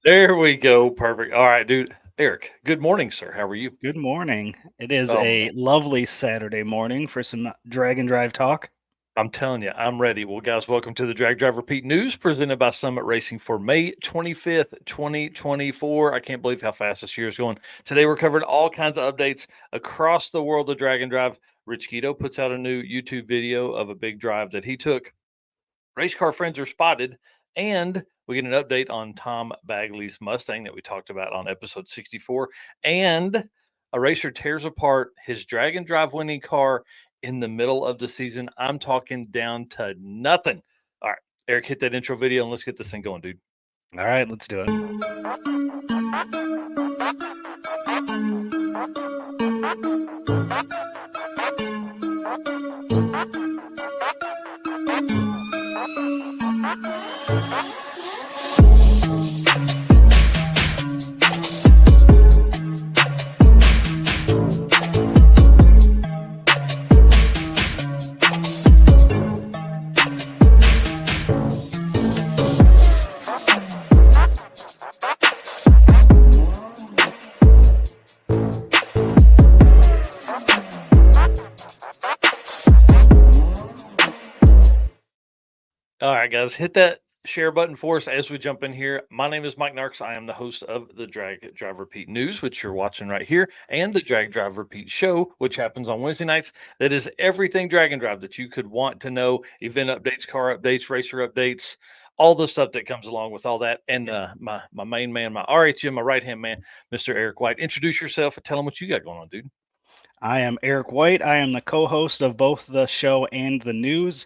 There we go. Perfect. All right, dude. Eric, good morning, sir. How are you? Good morning. It is Oh man, a lovely Saturday morning for some drag and drive talk. I'm telling you, I'm ready. Well, guys, welcome to the Drag Drive Repeat News presented by Summit Racing for May 25th, 2024. I can't believe how fast this year is going. Today, we're covering all kinds of updates across the world of drag and drive. Rich Guido puts out a new YouTube video of a big drive that he took. Race car friends are spotted, and we get an update on Tom Bagley's Mustang that we talked about on episode 64. And a racer tears apart his drag and drive winning car in the middle of the season. I'm talking down to nothing. All right, Eric, hit that intro video and let's get this thing going, dude. All right, let's do it. All right, guys, hit that share button for us as we jump in here. My name is Mike Narks. I am the host of the Drag Drive Repeat News, which you're watching right here, and the Drag Drive Repeat Show, which happens on Wednesday nights. That is everything drag and drive that you could want to know: event updates, car updates, racer updates, all the stuff that comes along with all that. And my main man, my RHM, my right hand man, Mr. Eric White. Introduce yourself and tell them what you got going on, dude. I am Eric White. I am the co host of both the show and the news.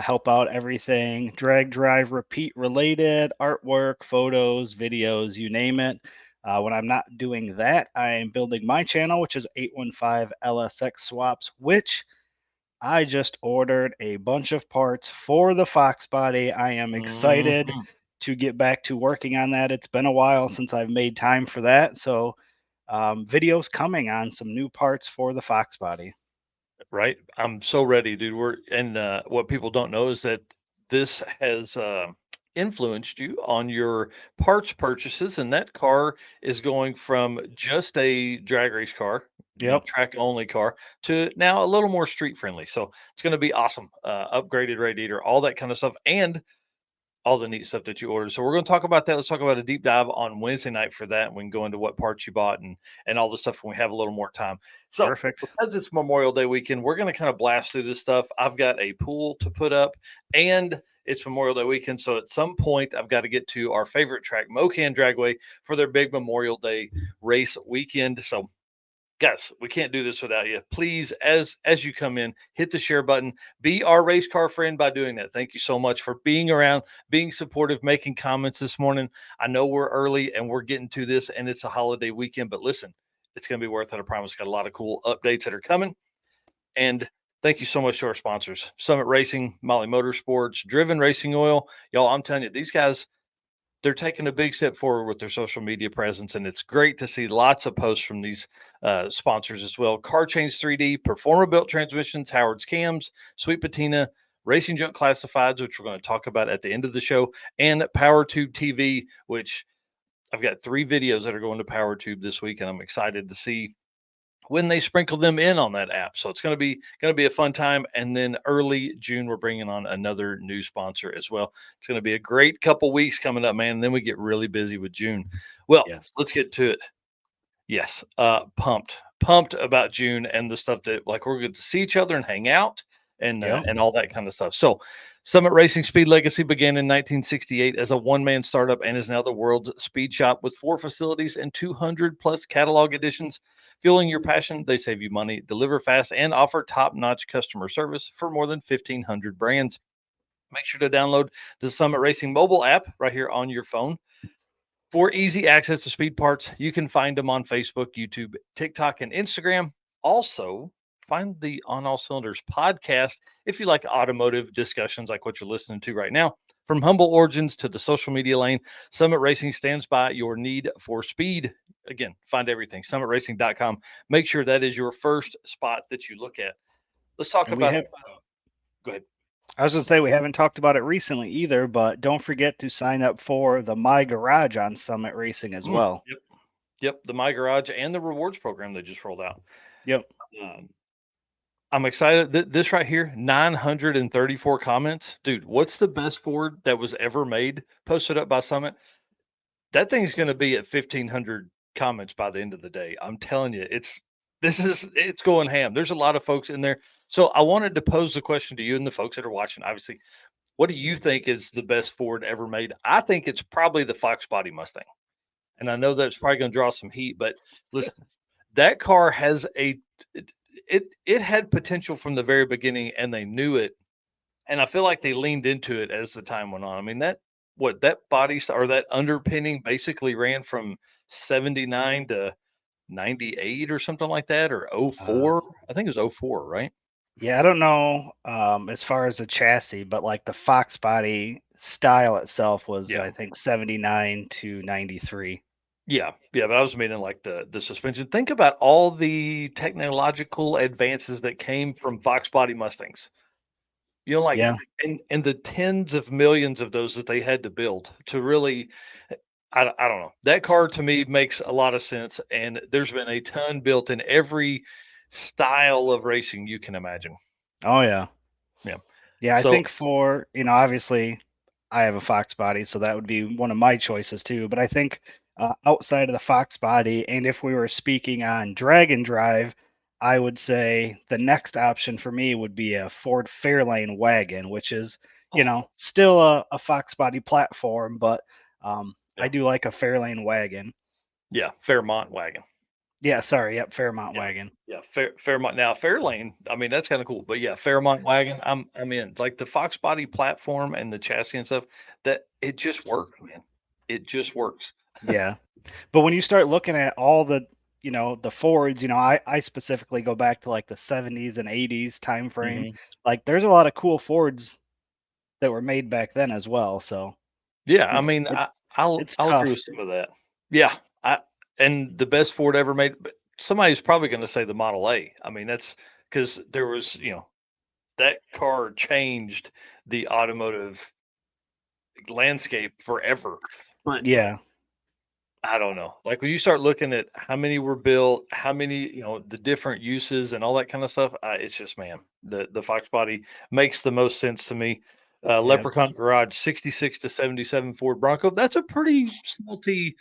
Help out everything drag, drive, repeat related artwork, photos, videos, you name it. When I'm not doing that, I am building my channel, which is 815 LSX Swaps, which I just ordered a bunch of parts for the Fox body. I am excited Mhm. to get back to working on that. It's been a while since I've made time for that. So, videos coming on some new parts for the Fox body. Right? I'm so ready, dude. What people don't know is that this has influenced you on your parts purchases, and that car is going from just a drag race car, Yep. track only car, to now a little more street friendly. So it's going to be awesome. Upgraded radiator, all that kind of stuff, and all the neat stuff that you ordered. So we're going to talk about that. Let's talk about a deep dive on Wednesday night for that. And we can go into what parts you bought and all the stuff when we have a little more time. So Perfect. because it's Memorial Day weekend, we're going to kind of blast through this stuff. I've got a pool to put up, and it's Memorial Day weekend. So at some point, I've got to get to our favorite track, Mocan Dragway, for their big Memorial Day race weekend. So guys, we can't do this without you. Please, as you come in, hit the share button. Be our race car friend by doing that. Thank you so much for being around, being supportive, making comments this morning. I know we're early and we're getting to this, and it's a holiday weekend, but listen, it's going to be worth it. I promise. Got a lot of cool updates that are coming, and thank you so much to our sponsors: Summit Racing, Molly Motorsports, Driven Racing Oil. Y'all, I'm telling you, these guys, they're taking a big step forward with their social media presence, and it's great to see lots of posts from these sponsors as well. Car Change 3D, Performer Built Transmissions, Howard's Cams, Sweet Patina, Racing Junk Classifieds, which we're going to talk about at the end of the show, and PowerTube TV, which I've got 3 videos that are going to PowerTube this week, and I'm excited to see when they sprinkle them in on that app. So it's going to be a fun time. And then early June, we're bringing on another new sponsor as well. It's going to be a great couple weeks coming up, man. And then we get really busy with June. Well, Yes. let's get to it. Yes, pumped about June and the stuff that like we're good to see each other and hang out Yep. and all that kind of stuff. So, Summit Racing Speed Legacy began in 1968 as a one-man startup and is now the world's speed shop with 4 facilities and 200 plus catalog editions. Fueling your passion, they save you money, deliver fast, and offer top-notch customer service for more than 1,500 brands. Make sure to download the Summit Racing mobile app right here on your phone. For easy access to speed parts, you can find them on Facebook, YouTube, TikTok, and Instagram. Also, find the On All Cylinders podcast if you like automotive discussions like what you're listening to right now. From humble origins to the social media lane, Summit Racing stands by your need for speed. Again, find everything. SummitRacing.com. Make sure that is your first spot that you look at. Let's talk And we about. have Go ahead. I was going to say we haven't talked about it recently either, but don't forget to sign up for the My Garage on Summit Racing as well. Yep. Yep. The My Garage and the rewards program they just rolled out. Yep. Um, I'm excited. This right here, 934 comments. Dude, what's the best Ford that was ever made posted up by Summit? That thing's going to be at 1,500 comments by the end of the day. I'm telling you, it's going ham. There's a lot of folks in there. So I wanted to pose the question to you and the folks that are watching. Obviously, what do you think is the best Ford ever made? I think it's probably the Fox Body Mustang. And I know that's probably going to draw some heat, but listen, that car has it had potential from the very beginning, and they knew it. And I feel like they leaned into it as the time went on. I mean, that or that underpinning basically ran from 79 to 98 or something like that, or Uh, 04. I think it was 04, right? yeah, I don't know as far as the chassis, but like the Fox body style itself was, Yeah. I think, 79 to 93. Yeah, yeah, but I was meaning like the suspension. Think about all the technological advances that came from Fox Body Mustangs. You know, like Yeah. and the tens of millions of those that they had to build to really I don't know. That car to me makes a lot of sense, and there's been a ton built in every style of racing you can imagine. Oh, yeah. Yeah. Yeah, I So think for, obviously I have a Fox body, so that would be one of my choices too. But I think outside of the Fox body, and if we were speaking on drag and drive, I would say the next option for me would be a Ford Fairlane wagon, which is, oh, still a Fox body platform, but I yeah. do like a Fairlane wagon. Yeah, Fairmont wagon. Yeah, sorry, yep, Fairmont Yeah. wagon. Yeah, Fairmont. Now Fairlane, I mean that's kind of cool. But yeah, Fairmont wagon, I'm in. Like the Fox body platform and the chassis and stuff, that it just works, man. It just works. Yeah. But when you start looking at all the, the Fords, I specifically go back to like the 70s and 80s time frame. Mhm. Like there's a lot of cool Fords that were made back then as well. So Yeah, I it's mean, it's I'll it's I'll agree with tough. some of that. Yeah, I and the best Ford ever made. But somebody's probably going to say the Model A. I mean, that's because there was, that car changed the automotive landscape forever. But Yeah. I don't know. Like when you start looking at how many were built, how many, the different uses and all that kind of stuff, it's just man, the Fox body makes the most sense to me. Yeah. Leprechaun Garage 66 to 77 Ford Bronco. That's a pretty salty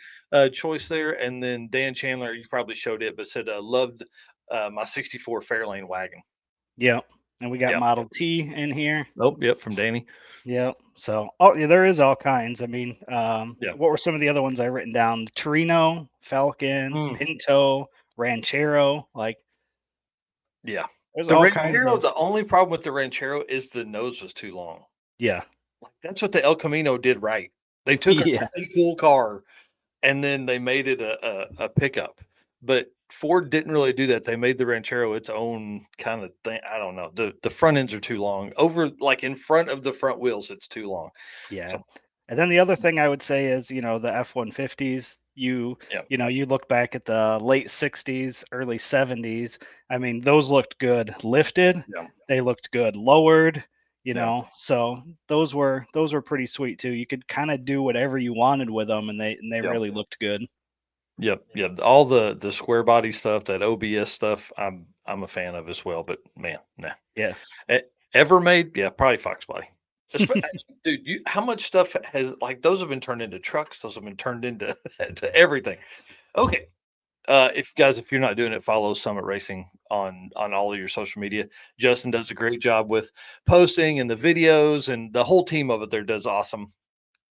choice there. And then Dan Chandler, you probably showed it, but said loved my 64 Fairlane wagon. Yeah. And we got Yeah. Model T in here. Oh, yep, from Danny. Yeah. So, oh, yeah, there is all kinds. I mean, Yeah. what were some of the other ones I written down? Torino, Falcon, Mm, Pinto, Ranchero. Like, yeah. there's The all kinds Ranchero, of. the only problem with the Ranchero is the nose was too long. Yeah. Like, that's what the El Camino did right. They took a Yeah. really cool car and then they made it a pickup. But Ford didn't really do that. They made the Ranchero its own kind of thing. I don't know. The front ends are too long. Over like in front of the front wheels, it's too long. Yeah. So And then the other thing I would say is, the F-150s, yeah, you look back at the late 60s, early 70s, I mean, those looked good lifted, yeah, they looked good lowered, yeah, so those were pretty sweet too. You could kind of do whatever you wanted with them and they yeah. really looked good. Yep, yep. All the square body stuff, that OBS stuff, I'm a fan of as well. But man, nah. Yeah. E- Ever made? Yeah, probably Fox Body. Dude, how much stuff has like those have been turned into trucks? Those have been turned into to everything. Okay, if you're not doing it, follow Summit Racing on all of your social media. Justin does a great job with posting and the videos, and the whole team of it there does awesome.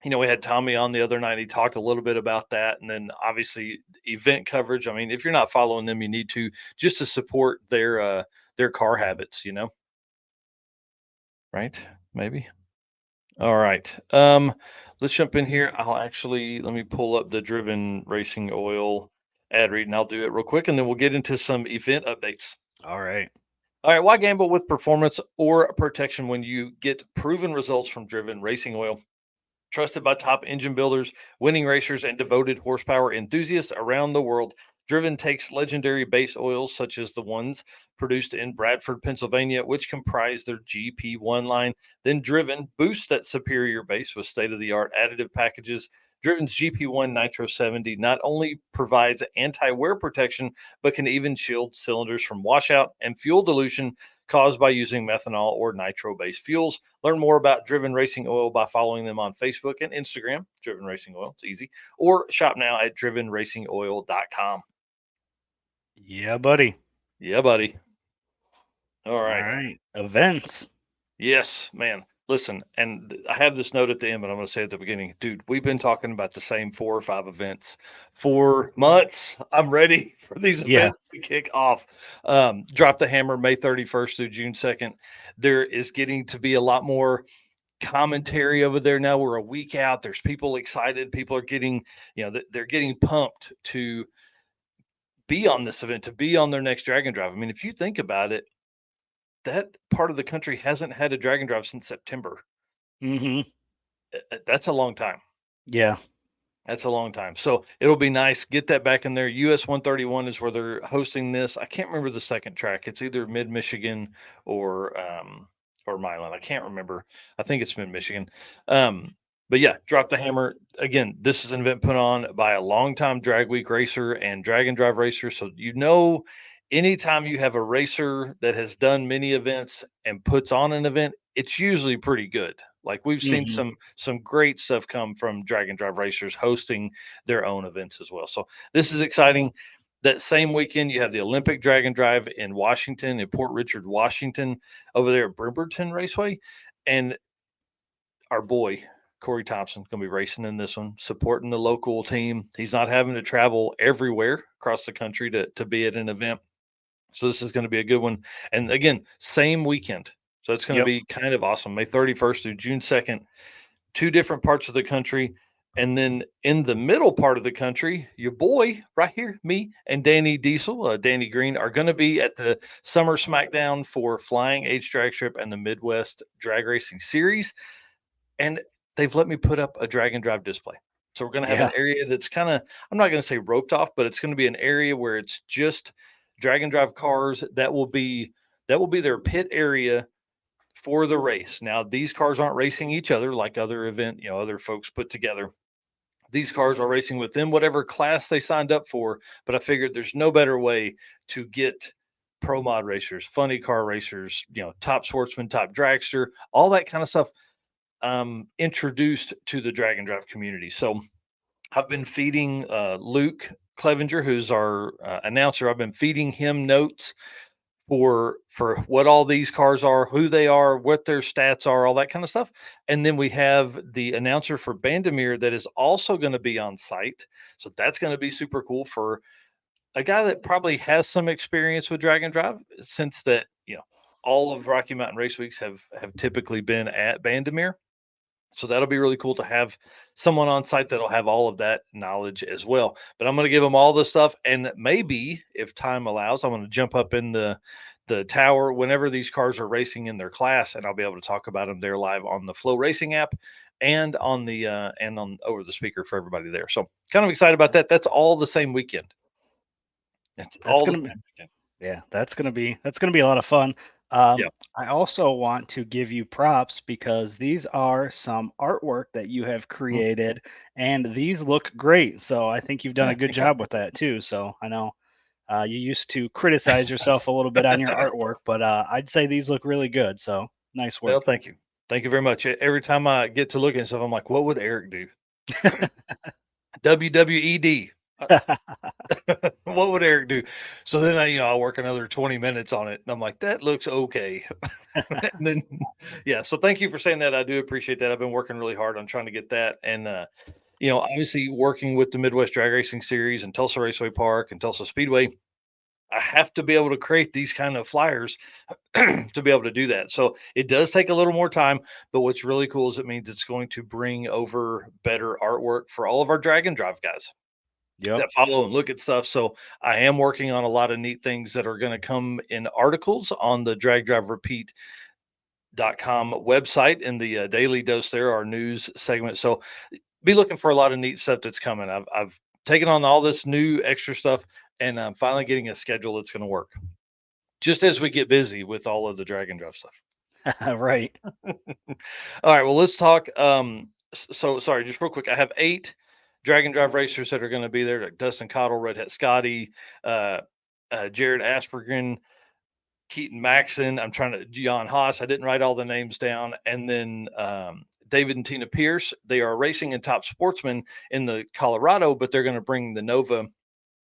We had Tommy on the other night. He talked a little bit about that, and then obviously event coverage. I mean, if you're not following them, you need to just to support their car habits. Right? Maybe. All right. Let's jump in here. Let me pull up the Driven Racing Oil ad read, and I'll do it real quick, and then we'll get into some event updates. All right. All right. Why gamble with performance or protection when you get proven results from Driven Racing Oil? Trusted by top engine builders, winning racers, and devoted horsepower enthusiasts around the world, Driven takes legendary base oils such as the ones produced in Bradford, Pennsylvania, which comprise their GP1 line. Then Driven boosts that superior base with state of the art additive packages. Driven's GP1 Nitro 70 not only provides anti wear protection, but can even shield cylinders from washout and fuel dilution caused by using methanol or nitro based fuels. Learn more about Driven Racing Oil by following them on Facebook and Instagram. Driven Racing Oil, it's easy. Or shop now at drivenracingoil.com. Yeah, buddy. Yeah, buddy. All All right. right. Events. Yes, man. Listen, and I have this note at the end, but I'm going to say at the beginning, dude, we've been talking about the same 4 or 5 events for months. I'm ready for these Yeah. events to kick off. Drop the Hammer May 31st through June 2nd. There is getting to be a lot more commentary over there now. We're a week out. There's people excited. People are getting, they're getting pumped to be on this event, to be on their next Dragon Drive. I mean, if you think about it, that part of the country hasn't had a Dragon Drive since September. Mm-hmm. That's a long time. Yeah. That's a long time. So it'll be nice. Get that back in there. US 131 is where they're hosting this. I can't remember the second track. It's either Mid Michigan or Milan. I can't remember. I think it's Mid Michigan. But yeah, Drop the Hammer. Again, this is an event put on by a longtime drag week racer and Dragon Drive racer. So anytime you have a racer that has done many events and puts on an event, it's usually pretty good. Like we've seen Mm-hmm. some great stuff come from Dragon Drive racers hosting their own events as well. So this is exciting. That same weekend, you have the Olympic Dragon Drive in Washington, in Port Richard, Washington, over there at Bremerton Raceway, and our boy Corey Thompson going to be racing in this one, supporting the local team. He's not having to travel everywhere across the country to be at an event. So this is going to be a good one. And again, same weekend. So it's going to Yep. be kind of awesome. May 31st through June 2nd, 2 different parts of the country. And then in the middle part of the country, your boy right here, me and Danny Diesel, Danny Green, are going to be at the Summer Smackdown for Flying Age Drag Strip and the Midwest Drag Racing Series. And they've let me put up a drag and drive display. So we're going to have Yeah. an area that's kind of, I'm not going to say roped off, but it's going to be an area where it's just drag and drive cars. That will be their pit area for the race. Now, these cars aren't racing each other like other folks put together. These cars are racing within whatever class they signed up for. But I figured there's no better way to get pro mod racers, funny car racers, top sportsman, top dragster, all that kind of stuff introduced to the drag and drive community. So I've been feeding Luke Clevenger, who's our announcer. I've been feeding him notes for what all these cars are, who they are, what their stats are, all that kind of stuff. And then we have the announcer for Bandamere that is also going to be on site. So that's going to be super cool for a guy that probably has some experience with drag and drive, since that all of Rocky Mountain Race Weeks have typically been at Bandamere. So that'll be really cool to have someone on site that'll have all of that knowledge as well. But I'm going to give them all the stuff, and maybe if time allows, I'm going to jump up in the tower whenever these cars are racing in their class, and I'll be able to talk about them there live on the Flow Racing app and on the and on over the speaker for everybody there. So kind of excited about that. That's all the same weekend. It's That's all the gonna be same weekend. Yeah, that's gonna be a lot of fun. Yeah. I also want to give you props because these are some artwork that you have Mhm. created, and these look great. So I think you've done Yeah, a good thank you. job with that too. So I know you used to criticize yourself a little bit on your artwork, but I'd say these look really good. So nice Well, work. thank you. Thank you very much. Every time I get to looking at stuff, I'm like, what would Eric do? WWED. What would Eric do? So then I work another 20 minutes on it, and I'm like, that looks okay. And then, yeah. So thank you for saying that. I do appreciate that. I've been working really hard on trying to get that, and obviously working with the Midwest Drag Racing Series and Tulsa Raceway Park and Tulsa Speedway. I have to be able to create these kind of flyers to be able to do that. So it does take a little more time, but what's really cool is it means it's going to bring over better artwork for all of our drag and drive guys Yep. that follow and look at stuff. So I am working on a lot of neat things that are going to come in articles on the dragdriverepeat.com website in the daily dose there, our news segment. So be looking for a lot of neat stuff that's coming. I've taking on all this new extra stuff, and finally getting a schedule that's going to work. Just as we get busy with all of the drag and drop stuff. Right. All right, well, let's talk. So sorry, just real quick. I have 8 drag and drive racers that are going to be there: like Dustin Cottle, Red Hat Scotty, uh, Jared Aspergren, Keaton Maxon. I'm trying to Jan Haas. I didn't write all the names down, and then David and Tina Pierce. They are racing in Top Sportsman in the Colorado, but they're going to bring the Nova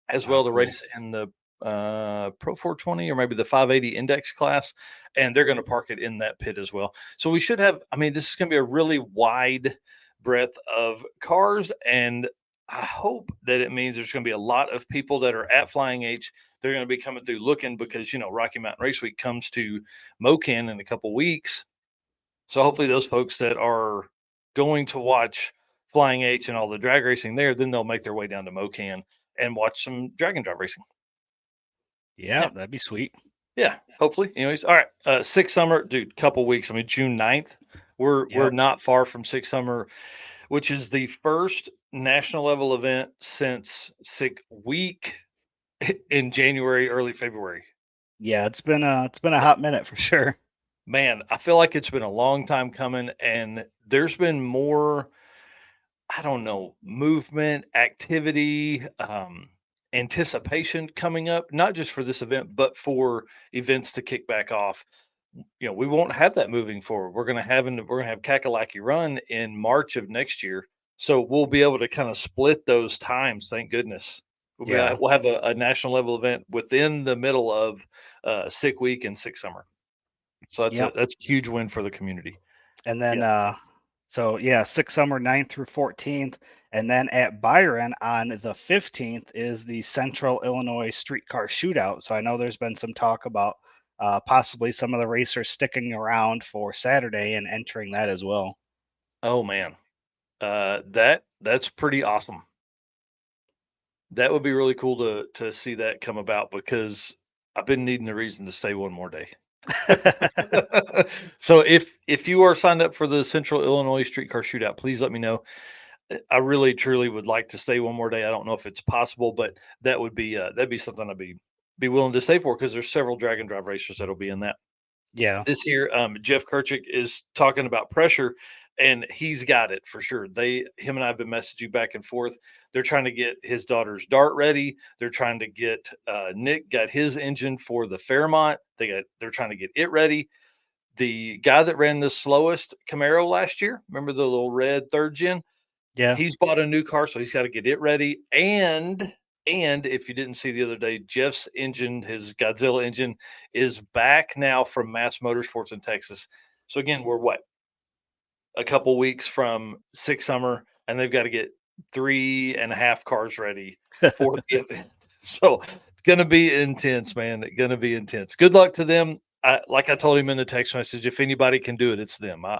as Oh, well to cool. race in the Pro 420 or maybe the 580 index class, and they're going to park it in that pit as well. So we should have. I mean, this is going to be a really wide breadth of cars, and I hope that it means there's going to be a lot of people that are at Flying H. They're going to be coming through looking because Rocky Mountain Race Week comes to Mocan in a couple weeks. So hopefully those folks that are going to watch Flying H and all the drag racing there, then they'll make their way down to Mocan and watch some drag and drive racing. Yeah, Yeah. that'd be sweet. Yeah. Hopefully. Anyways. All right. Six Summer, dude, couple weeks. I mean, June 9th. We're Yep. not far from Six Summer, which is the first national level event since Sick Week in January, early February. Yeah, it's been a hot minute for sure. Man, I feel like it's been a long time coming, and there's been more, I don't know, movement, activity, anticipation coming up, not just for this event, but for events to kick back off. We won't have that moving forward. We're gonna have Kakalaki Run in March of next year, so we'll be able to kind of split those times. Thank goodness. Yeah. We'll have a national level event within the middle of Sick Week and Sick Summer. So Yep. that's a huge win for the community. And then Yeah. so yeah, Six Summer 9th through 14th. And then at Byron on the 15th is the Central Illinois Streetcar Shootout. So I know there's been some talk about possibly some of the racers sticking around for Saturday and entering that as well. Oh man, that's pretty awesome. That would be really cool to see that come about because I've been needing a reason to stay one more day. So if you are signed up for the Central Illinois Streetcar Shootout, please let me know. I really truly would like to stay one more day. I don't know if it's possible, but that'd be something I'd be willing to stay for because there's several drag and drive racers that'll be in that. Yeah. This year, Jeff Kirchick is talking about pressure, and he's got it for sure. Him and I have been messaging back and forth. They're trying to get his daughter's dart ready. They're trying to get Nick got his engine for the Fairmont. They're trying to get it ready. The guy that ran the slowest Camaro last year, remember the little red third gen? Yeah. He's bought a new car, so he's got to get it ready. And if you didn't see the other day, Jeff's engine, his Godzilla engine, is back now from Mass Motorsports in Texas. So again, we're what, a couple weeks from Six Summer, and they've got to get 3.5 cars ready for the event. So it's gonna be intense, man. It's gonna be intense. Good luck to them. Like I told him in the text message, if anybody can do it, it's them. I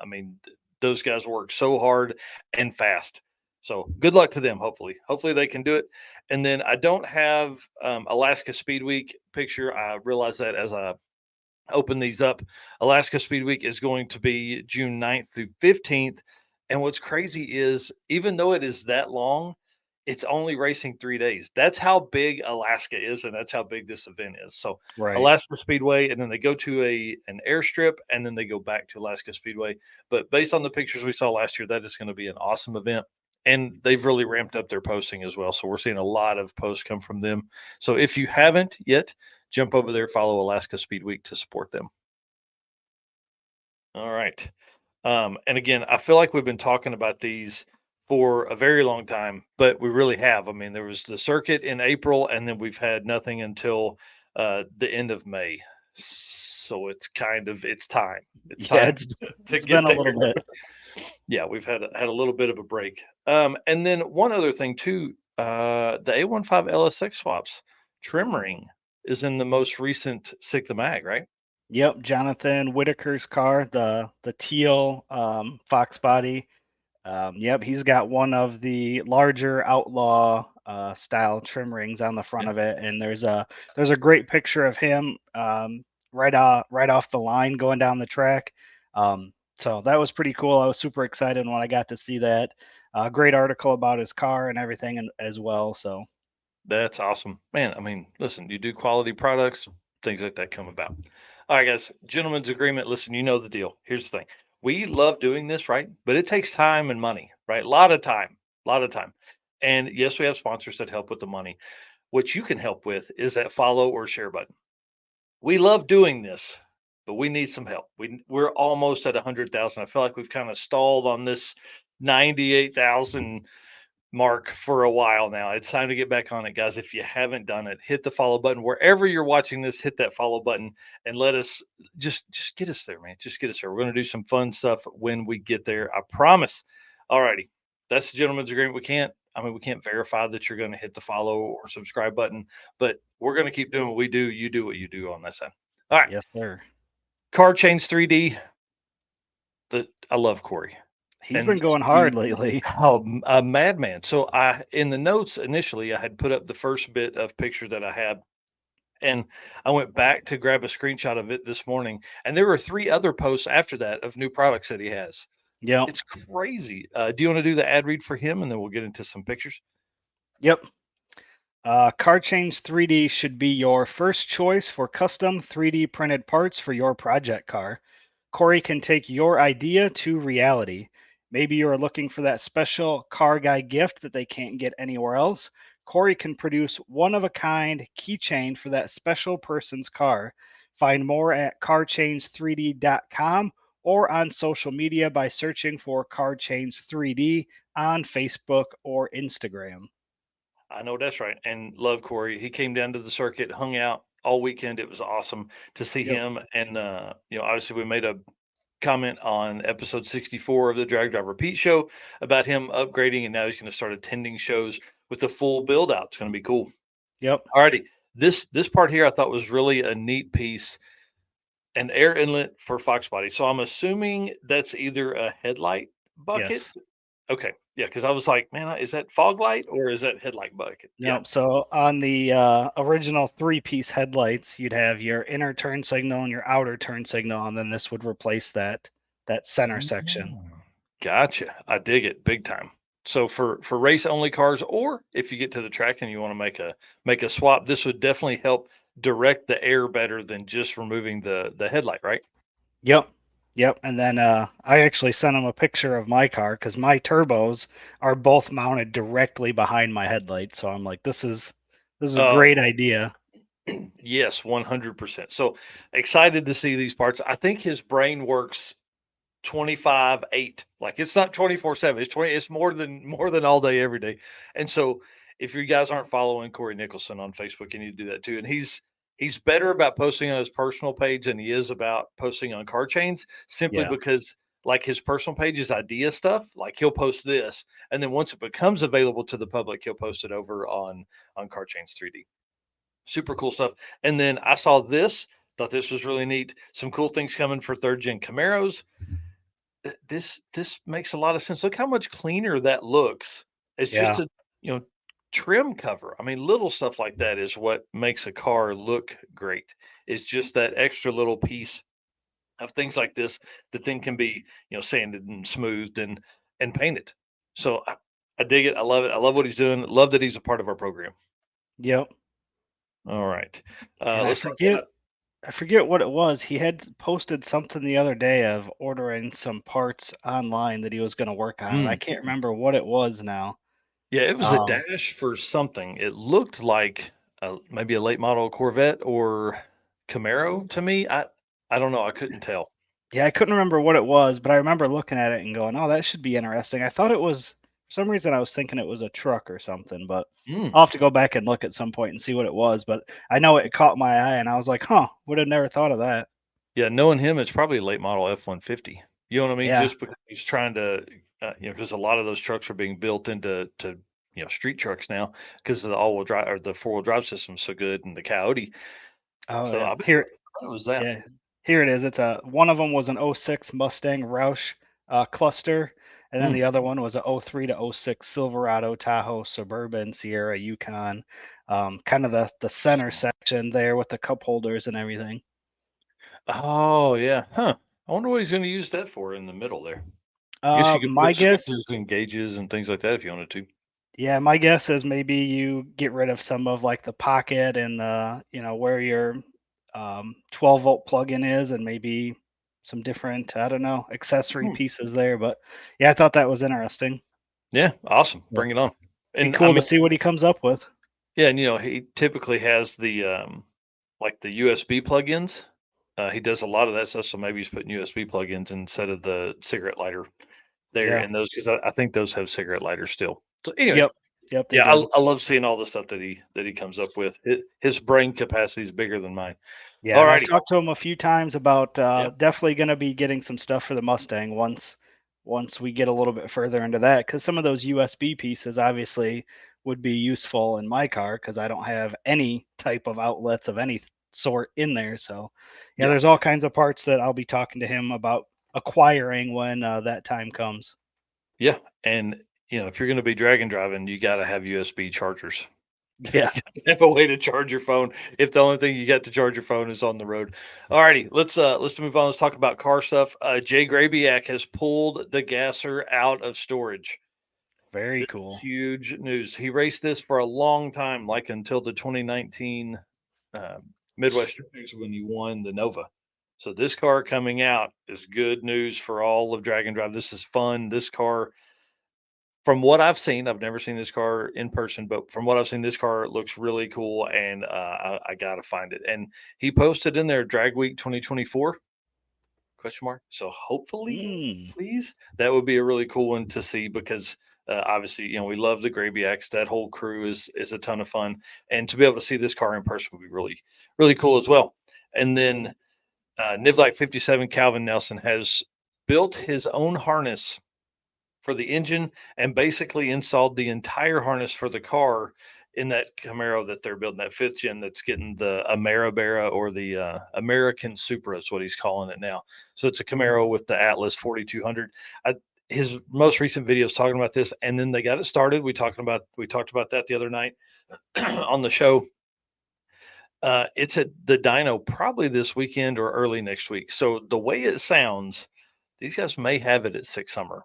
mean, those guys work so hard and fast. So good luck to them. Hopefully they can do it. And then I don't have Alaska Speed Week picture. I realized that as I open these up. Alaska Speed Week is going to be June 9th through 15th. And what's crazy is even though it is that long, it's only racing 3 days. That's how big Alaska is, and that's how big this event is. So Right. Alaska Speedway, and then they go to an airstrip, and then they go back to Alaska Speedway. But based on the pictures we saw last year, that is going to be an awesome event. And they've really ramped up their posting as well. So we're seeing a lot of posts come from them. So if you haven't yet, jump over there, follow Alaska Speed Week to support them. All right. And again, I feel like we've been talking about these for a very long time, but we really have. I mean, there was the circuit in April, and then we've had nothing until the end of May. So it's time. It's Yeah, time to it's been get a there. little bit. Yeah, we've had a little bit of a break. And then one other thing too, the A15 LSX swaps trim ring is in the most recent Sick the Mag, right? Yep, Jonathan Whitaker's car, the teal Fox body. Yep, he's got one of the larger outlaw style trim rings on the front Yeah. of it, and there's a great picture of him right off the line going down the track. So that was pretty cool. I was super excited when I got to see that. Great article about his car and everything as well. So That's awesome, man. I mean, listen, you do quality products, things like that come about. All right, guys, gentlemen's agreement. Listen, you know the deal. Here's the thing: we love doing this, right? But it takes time and money, right? A lot of time, a lot of time. And yes, we have sponsors that help with the money. What you can help with is that follow or share button. We love doing this, but we need some help. We're almost at 100,000. I feel like we've kind of stalled on this 98,000 mark for a while now. It's time to get back on it, guys. If you haven't done it, hit the follow button wherever you're watching this. Hit that follow button and let us just get us there, man. Just get us there. We're going to do some fun stuff when we get there. I promise. All righty, that's the gentleman's agreement. We can't verify that you're going to hit the follow or subscribe button, but we're going to keep doing what we do. You do what you do on that side. All right, yes, sir. car change 3D. I love Corey. He's been And going he hard lately. a madman. So I in the notes initially, I had put up the first bit of picture that I had, and I went back to grab a screenshot of it this morning, and there were 3 other posts after that of new products that he has. Yep. It's crazy. Do you wanna do the ad read for him, and then we'll get into some pictures? Yep. Car Change 3D should be your first choice for custom 3D printed parts for your project car. Corey can take your idea to reality. Maybe you are looking for that special car guy gift that they can't get anywhere else. Corey can produce one of a kind keychain for that special person's car. Find more at carchange3d.com or on social media by searching for Car Change 3D on Facebook or Instagram. I know that's right, and love Corey. He came down to the circuit, hung out all weekend. It was awesome to see Yep. him, and, obviously, we made a comment on episode 64 of the Drag Drive Repeat show about him upgrading, and now he's going to start attending shows with the full build out. It's going to be cool. Yep. Alrighty, this part here I thought was really a neat piece, an air inlet for Fox body. So I'm assuming that's either a headlight bucket. Yes. Okay, yeah, because I was like, man, is that fog light or is that headlight bucket? Yeah. Yep. So on the original three-piece headlights, you'd have your inner turn signal and your outer turn signal, and then this would replace that center section. Mm. Gotcha. I dig it big time. So for race only cars, or if you get to the track and you want to make a swap, this would definitely help direct the air better than just removing the headlight, right? Yep. Yep. And then I actually sent him a picture of my car because my turbos are both mounted directly behind my headlight. So I'm like, this is a great Oh, idea. yes, 100%. So excited to see these parts. I think his brain works 25/8. Like it's not 24/7. It's 20, it's more than all day every day. And so if you guys aren't following Corey Nicholson on Facebook, you need to do that too. And he's better about posting on his personal page than he is about posting on car chains, simply Yeah. because like his personal page is idea stuff. Like he'll post this, and then once it becomes available to the public, he'll post it over on car chains 3D. Super cool stuff. And then I saw this, thought this was really neat. Some cool things coming for third gen Camaros. This makes a lot of sense. Look how much cleaner that looks. It's just Yeah. a, you know, trim cover. I mean, little stuff like that is what makes a car look great. It's just that extra little piece of things like this that then can be, sanded and smoothed and painted. So I dig it. I love it. I love what he's doing. Love that he's a part of our program. Yep. All right. And Let's talk about I forget what it was. He had posted something the other day of ordering some parts online that he was going to work on, and I mm, can't remember what it was now. yeah, it was a Um, dash for something. It looked like maybe a late model Corvette or Camaro to me. I don't know. I couldn't tell. yeah, I couldn't remember what it was, but I remember looking at it and going, "Oh, that should be interesting." I thought it was for some reason I was thinking it was a truck or something, but Mm. I'll have to go back and look at some point and see what it was. But I know it caught my eye, and I was like, "Huh, would have never thought of that." Yeah, knowing him, it's probably a late model F-150. You know what I mean? Yeah. Just because he's trying to, because a lot of those trucks are being built into street trucks now because the all-wheel drive or the four-wheel drive system's so good and the Coyote. Oh So yeah. I bet Here, it was that. yeah, here it is. It's a one of them was an '06 Mustang Roush cluster, and then Mm. the other one was a '03 to '06 Silverado, Tahoe, Suburban, Sierra, Yukon. Kind of the center section there with the cup holders and everything. Oh yeah, huh? I wonder what he's going to use that for in the middle there. I guess you could My put guess, switches and gauges and things like that if you wanted to. yeah, my guess is maybe you get rid of some of like the pocket and where your 12-volt plug-in is, and maybe some different, I don't know, accessory Hmm. pieces there. But yeah, I thought that was interesting. Yeah, awesome. So Bring it on. be And I cool to mean, see what he comes up with. yeah, and he typically has the like the USB plugins. He does a lot of that stuff, so maybe he's putting USB plugins instead of the cigarette lighter there Yeah. in those because I think those have cigarette lighters still. So, anyways, Yep. Yep, they yeah, do. I love seeing all the stuff that he comes up with. His brain capacity is bigger than mine. Yeah, All and I've righty. talked to him a few times about Yeah. definitely going to be getting some stuff for the Mustang once we get a little bit further into that, because some of those USB pieces obviously would be useful in my car because I don't have any type of outlets of any sort in there. So yeah, Yeah. there's all kinds of parts that I'll be talking to him about acquiring when that time comes. Yeah. And if you're going to be drag and driving, you got to have USB chargers. You Yeah, gotta have a way to charge your phone if the only thing you got to charge your phone is on the road. Alrighty, let's move on. Let's talk about car stuff. Jay Grabiak has pulled the gasser out of storage. very This is cool. huge news. He raced this for a long time, like until the 2019 uh, Midwest Drags when he won the Nova. So this car coming out is good news for all of Drag and Drive. This is fun. This car, from what I've seen, I've never seen this car in person, but from what I've seen, this car looks really cool, and I gotta find it. And he posted in there Drag Week 2024 question mark. So hopefully, Mm, please, that would be a really cool one to see because obviously, we love the Grabiacs. That whole crew is a ton of fun, and to be able to see this car in person would be really really cool as well. And then Nivlak 57 Calvin Nelson has built his own harness for the engine and basically installed the entire harness for the car in that Camaro that they're building, that fifth gen that's getting the Ameribera or the American Supra is what he's calling it now. So it's a Camaro with the Atlas 4200. His most recent video is talking about this, and then they got it started. We talked about that the other night on the show. It's at the dyno probably this weekend or early next week. So the way it sounds, these guys may have it at Six Summer.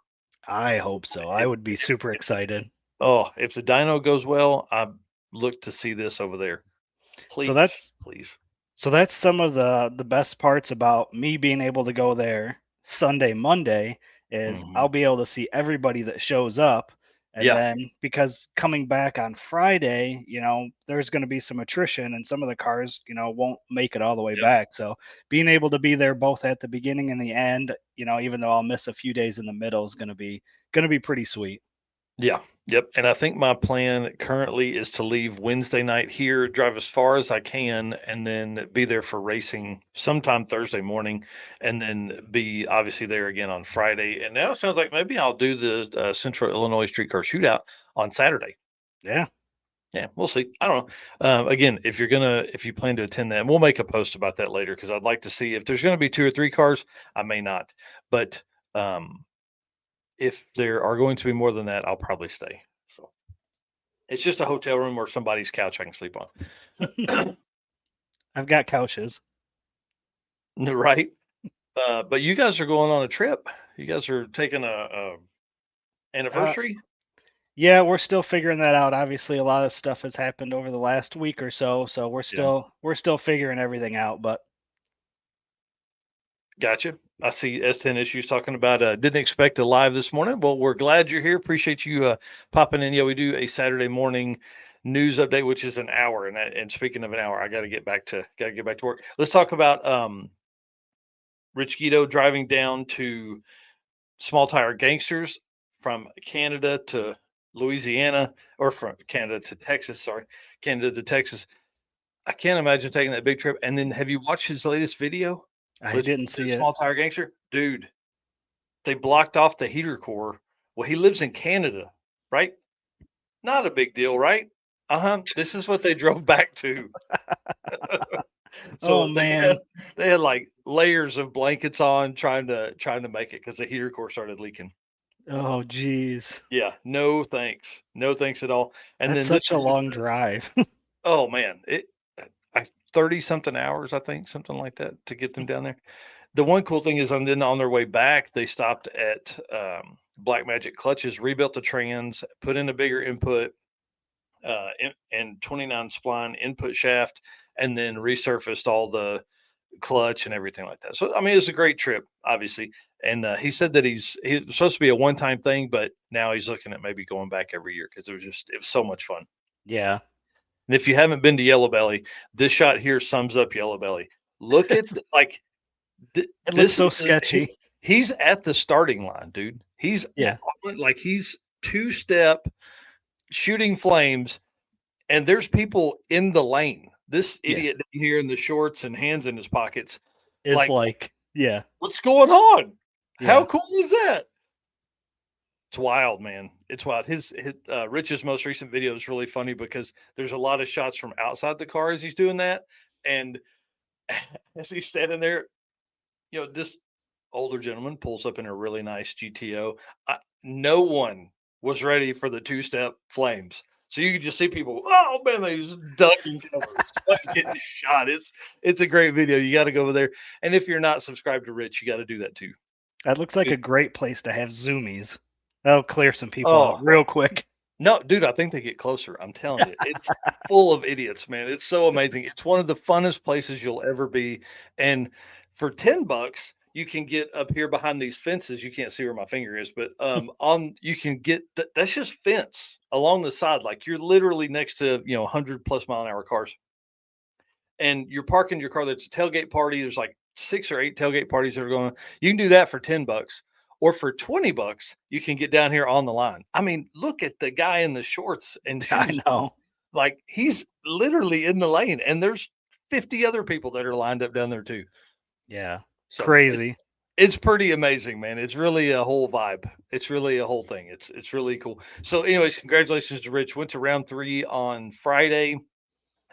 I hope so. I would be super excited. Oh, if the dyno goes well, I look to see this over there. So Please, that's please. So that's some of the best parts about me being able to go there Sunday, Monday is Mhm. I'll be able to see everybody that shows up. And Yeah, then because coming back on Friday, there's going to be some attrition and some of the cars, won't make it all the way yep, back. So being able to be there both at the beginning and the end, even though I'll miss a few days in the middle is going to be pretty sweet. yeah, yep. And I think my plan currently is to leave Wednesday night here, drive as far as I can, and then be there for racing sometime Thursday morning, and then be obviously there again on Friday. And now it sounds like maybe I'll do the Central Illinois Streetcar Shootout on Saturday. Yeah. Yeah, we'll see. I don't know. Again, if you plan to attend that, and we'll make a post about that later because I'd like to see if there's going to be two or three cars. I may not, but um, if there are going to be more than that, I'll probably stay. So it's just a hotel room or somebody's couch I can sleep on. I've got couches. Right? But you guys are going on a trip. You guys are taking a Uh, anniversary. Yeah, we're still figuring that out. Obviously, a lot of stuff has happened over the last week or so, so we're Yeah, still we're still figuring everything out. But gotcha. I see S10 issues talking about didn't expect to live this morning. Well, we're glad you're here. Appreciate you popping in. Yeah, we do a Saturday morning news update, which is an hour. And speaking of an hour, I got to get back to work. Let's talk about Rich Guido driving down to Small Tire Gangsters from Canada to Louisiana, or from Canada to Texas. Sorry, Canada to Texas. I can't imagine taking that big trip. And then, have you watched his latest video I with didn't the see it. Small Tire Gangster? Dude, they blocked off the heater core. Well, he lives in Canada, right? Not a big deal, right? Uh-huh. This is what they drove back to. Oh So man. they had like layers of blankets on trying to make it because the heater core started leaking. Oh geez. Yeah, no thanks. No thanks at all. And That's then this such a is just long drive. oh man, it I 30 something hours, I think, something like that to get them down there. the one cool thing is, on their way back, they stopped at Black Magic Clutches, rebuilt the trans, put in a bigger input, and 29 spline input shaft, and then resurfaced all the clutch and everything like that. So I mean, it's a great trip, obviously. And he said that he's supposed to be a one time thing, but now he's looking at maybe going back every year because it was so much fun. Yeah. And if you haven't been to Yellow Belly, this shot here sums up Yellow Belly. Look at like It looks this so is sketchy. he's at the starting line, dude. Yeah. Like he's two step shooting flames, and there's people in the lane. This Yeah. idiot down here in the shorts and hands in his pockets, Is like, like, yeah. what's going on? How Yeah. cool is that? It's wild, man. It's wild. His Rich's most recent video is really funny because there's a lot of shots from outside the car as he's doing that, and as he's standing there, this older gentleman pulls up in a really nice GTO. No one was ready for the two step flames. So you could just see people, oh man, they just ducking covers, like getting shot. It's a great video. You got to go over there. And if you're not subscribed to Rich, you got to do that too. That looks like a great place to have zoomies. That'll clear some people out Oh real quick. no, dude, I think they get closer. I'm telling you, it's full of idiots, man. It's so amazing. It's one of the funnest places you'll ever be. And for $10, you can get up here behind these fences. You can't see where my finger is, but on you can get that's just fence along the side. Like you're literally next to 100+ mile an hour cars, and you're parking your car. That's a tailgate party. There's like 6 or 8 tailgate parties that are going on. You can do that for $10. Or for $20, you can get down here on the line. I mean, look at the guy in the shorts and I shoes. know. Like he's literally in the lane, and there's 50 other people that are lined up down there too. Yeah. So Crazy. it's pretty amazing, man. It's really a whole vibe. It's really a whole thing. It's really cool. So, anyways, congratulations to Rich. Went to round 3 on Friday.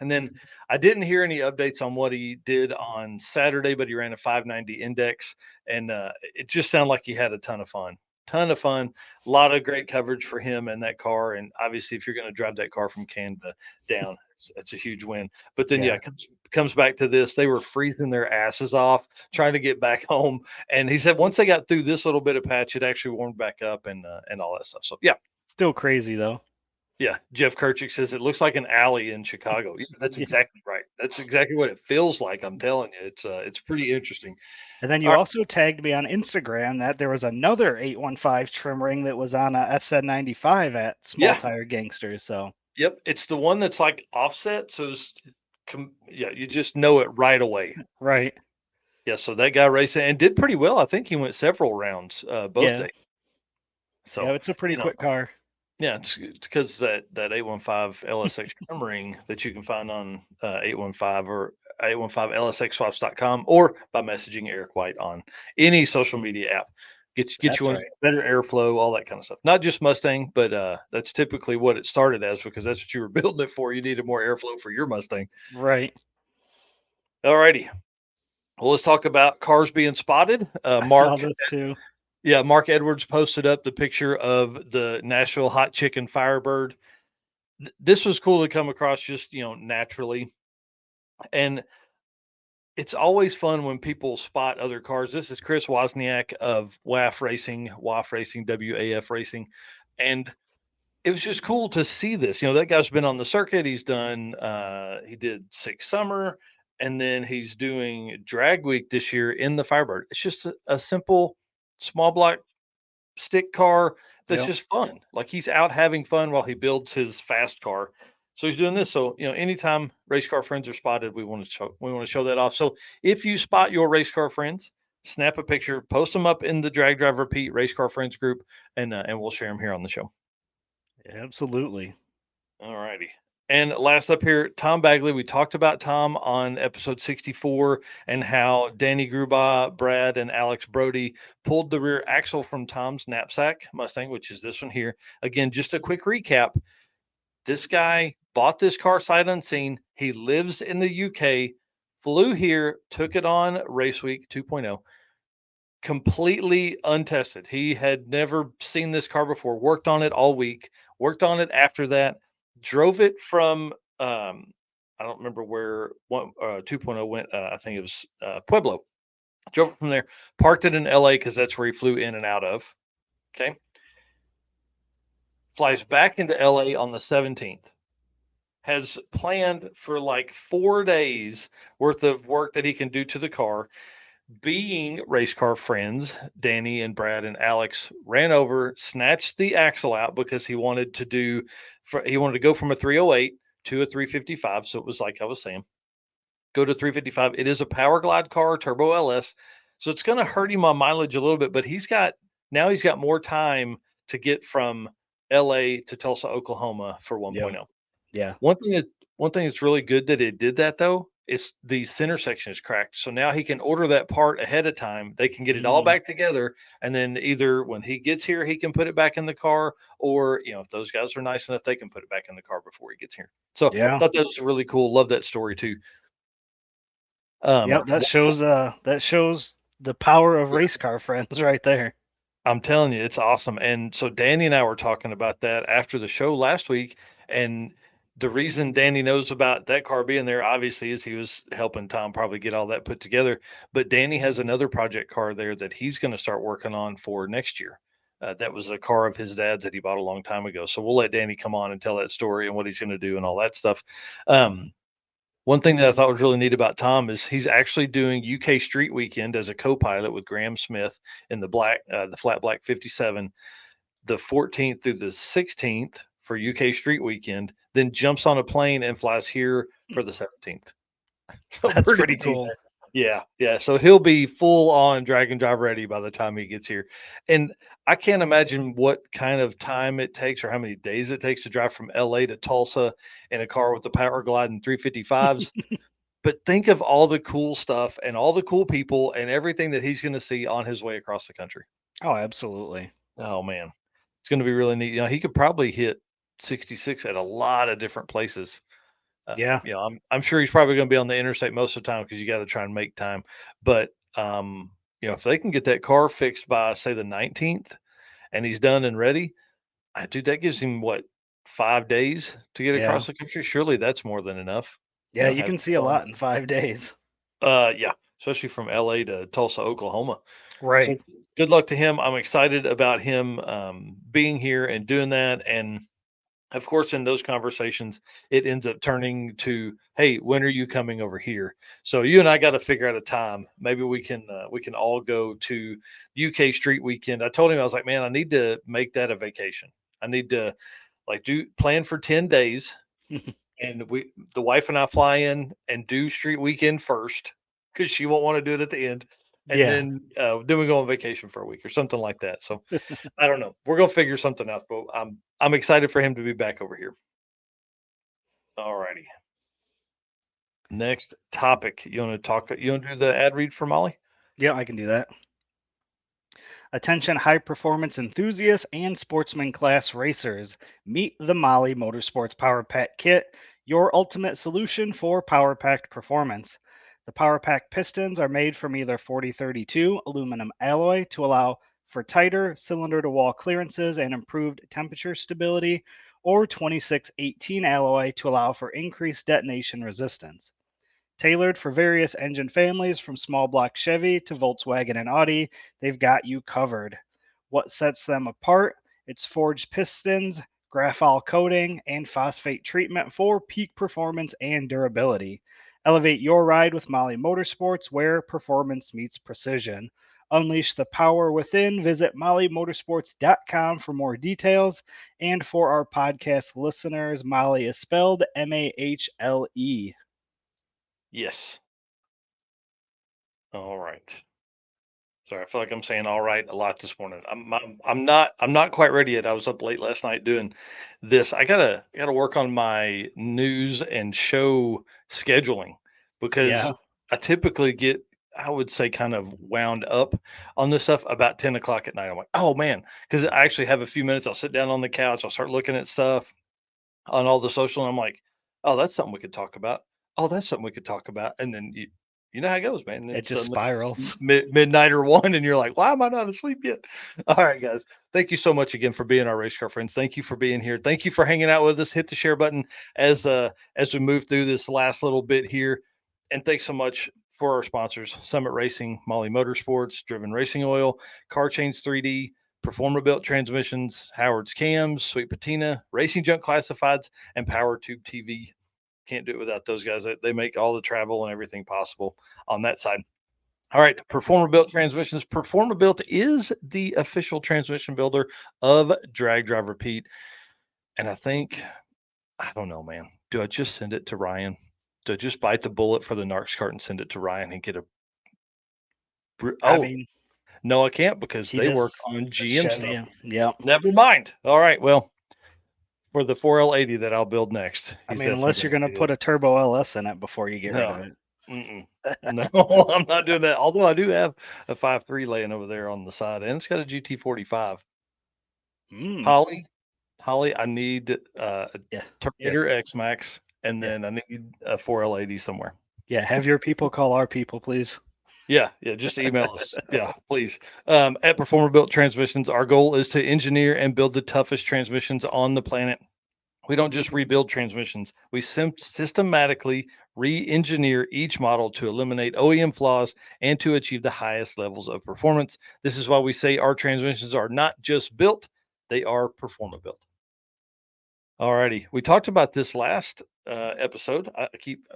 And then I didn't hear any updates on what he did on Saturday, but he ran a 590 index, and it just sounded like he had a ton of fun. Ton of fun, a lot of great coverage for him and that car. And obviously, if you're going to drive that car from Canada down, it's a huge win. But then, yeah, Yeah. comes back to this. They were freezing their asses off trying to get back home. And he said once they got through this little bit of patch, it actually warmed back up and all that stuff. So, yeah, Still crazy though. yeah, Jeff Kerchick says it looks like an alley in Chicago. Yeah, that's Yeah. exactly right. That's exactly what it feels like. I'm telling you, it's pretty interesting. And then All you right. also tagged me on Instagram that there was another 815 trim ring that was on a SN95 at Small Yeah. Tire Gangsters. So Yep. It's the one that's like offset. So yeah, you just know it right away. right. Yeah. So that guy racing and did pretty well. I think he went several rounds both Yeah. days. Yeah, So it's a pretty you know, quick car. yeah, it's because that 815 LSX trim ring that you can find on 815 or 815lsxswaps.com or by messaging Eric White on any social media app. Get you That's one right. better airflow, all that kind of stuff. Not just Mustang, but that's typically what it started as because that's what you were building it for. You needed more airflow for your Mustang. Right. All righty. Well, let's talk about cars being spotted. I saw this too. Yeah, Mark Edwards posted up the picture of the Nashville Hot Chicken Firebird. This was cool to come across just naturally, and it's always fun when people spot other cars. This is Chris Wozniak of WAF Racing, WAF Racing, and it was just cool to see this. That guy's been on the circuit. He did Six Summer, and then he's doing Drag Week this year in the Firebird. It's just a simple small block stick car that's Yep. just fun. Like he's out having fun while he builds his fast car. So he's doing this. So anytime race car friends are spotted, we want to show that off. So if you spot your race car friends, snap a picture, post them up in the Drag Drive Repeat Race Car Friends group, and we'll share them here on the show. Absolutely. All righty. And last up here, Tom Bagguley. We talked about Tom on episode 64 and how Danny Gruba, Brad, and Alex Brody pulled the rear axle from Tom's knapsack Mustang, which is this one here. Again, just a quick recap. This guy bought this car sight unseen. He lives in the UK, flew here, took it on Race Week 2.0, completely untested. He had never seen this car before, worked on it all week, worked on it after that, drove it from I don't remember where 2.0 went. I think it was Pueblo. Drove from there, parked it in LA because that's where he flew in and out of. Okay. Flies back into LA on the 17th. Has planned for like 4 days worth of work that he can do to the car. Being race car friends, Danny and Brad and Alex ran over, snatched the axle out because he wanted to go from a 308 to a 355. So it was like I was saying, go to 355. It is a Power Glide car, turbo LS. So it's going to hurt him on mileage a little bit, but he's got more time to get from LA to Tulsa, Oklahoma for Yep. 1.0. Yeah. One thing that one thing that's really good that it did that though is the center section is cracked. So now he can order that part ahead of time. They can get it all Mm, back together, and then either when he gets here, he can put it back in the car, or if those guys are nice enough, they can put it back in the car before he gets here. So yeah. thought that was really cool. Love that story too. Yep. That shows the power of race car friends right there. I'm telling you, it's awesome. And so Danny and I were talking about that after the show last week. And the reason Danny knows about that car being there, obviously, is he was helping Tom probably get all that put together. But Danny has another project car there that he's going to start working on for next year. That was a car of his dad's that he bought a long time ago. So we'll let Danny come on and tell that story and what he's going to do and all that stuff. One thing that I thought was really neat about Tom is he's actually doing UK Street Weekend as a co-pilot with Graham Smith in the flat black 57, the 14th through the 16th for UK Street Weekend, then jumps on a plane and flies here for the 17th. So That's pretty pretty neat. cool. Yeah, yeah. So he'll be full on drag and drive ready by the time he gets here. And I can't imagine what kind of time it takes or how many days it takes to drive from LA to Tulsa in a car with the Power Glide and 355s. But think of all the cool stuff and all the cool people and everything that he's going to see on his way across the country. Oh, absolutely. Oh man, it's going to be really neat. He could probably hit 66 at a lot of different places. Yeah. I'm sure he's probably going to be on the interstate most of the time because you got to try and make time. But if they can get that car fixed by say the 19th and he's done and ready, dude, that gives him what 5 days to get Yeah. across the country. Surely that's more than enough. Yeah. You Have can some see a fun. lot in 5 days. Yeah, especially from LA to Tulsa, Oklahoma. So Right. good luck to him. I'm excited about him being here and doing that. And of course, in those conversations, it ends up turning to, "Hey, when are you coming over here?" So you and I got to figure out a time. Maybe we can all go to UK Street Weekend. I told him I was like, "Man, I need to make that a vacation. I need to like do plan for 10 days, and the wife and I fly in and do Street Weekend first because she won't want to do it at the end, and Yeah. then we go on vacation for a week or something like that." So I don't know. We're gonna figure something out, but I'm excited for him to be back over here. All righty. Next topic. You want to talk? You want to do the ad read for Molly? Yeah, I can do that. Attention high performance enthusiasts and sportsman class racers. Meet the Molly Motorsports Power Pack Kit, your ultimate solution for power packed performance. The Power Pack pistons are made from either 4032 aluminum alloy to allow for tighter cylinder to wall clearances and improved temperature stability, or 2618 alloy to allow for increased detonation resistance. Tailored for various engine families from small block Chevy to Volkswagen and Audi, they've got you covered. What sets them apart? It's forged pistons, graphite coating, and phosphate treatment for peak performance and durability. Elevate your ride with Molly Motorsports, where performance meets precision. Unleash the power within. Visit mollymotorsports.com for more details. And for our podcast listeners, Molly is spelled Mahle. Yes. All right. Sorry, I feel like I'm saying all right a lot this morning. I'm not quite ready yet. I was up late last night doing this. I gotta work on my news and show scheduling because Yeah. I typically get, I would say, kind of wound up on this stuff about 10 o'clock at night. I'm like, oh man, because I actually have a few minutes. I'll sit down on the couch, I'll start looking at stuff on all the social, and I'm like, "Oh, that's something we could talk about. Oh, that's something we could talk about." And then you know how it goes, man. And then It just suddenly spirals. midnight or one, and you're like, "Why am I not asleep yet?" All right, guys. Thank you so much again for being our race car friends. Thank you for being here. Thank you for hanging out with us. Hit the share button as we move through this last little bit here. And thanks so much for our sponsors: Summit Racing, Molly Motorsports, Driven Racing Oil, Car Chains 3D, Performer Built Transmissions, Howard's Cams, Sweet Patina, Racing Junk Classifieds, and Power Tube TV. Can't do it without those guys. They make all the travel and everything possible on that side. All right, Performer Built Transmissions. Performer Built is the official transmission builder of Drag Drive Repeat. And I don't know, man. Do I just send it to Ryan? Do I just bite the bullet for the Narcs cart and send it to Ryan and get a? I Oh, mean, no, I can't because he they work does on GM stuff. Chevy. Yep. Never mind. All right, well, for the 4L80 that I'll build next, I he's mean, definitely unless you're going going to to get it. put a turbo LS in it before you get rid of No, it. no, I'm not doing that. Although I do have a 5.3 laying over there on the side, and it's got a GT45. Mm, Holly, Holly, I need a yeah. Terminator X Max, and Yeah. then I need a 4L80 somewhere. Yeah. Have your people call our people, please. Yeah, just email us. Yeah, please. At Performer Built Transmissions, our goal is to engineer and build the toughest transmissions on the planet. We don't just rebuild transmissions, we systematically re engineer each model to eliminate OEM flaws and to achieve the highest levels of performance. This is why we say our transmissions are not just built, they are Performer Built. Alrighty, we talked about this last episode. I keep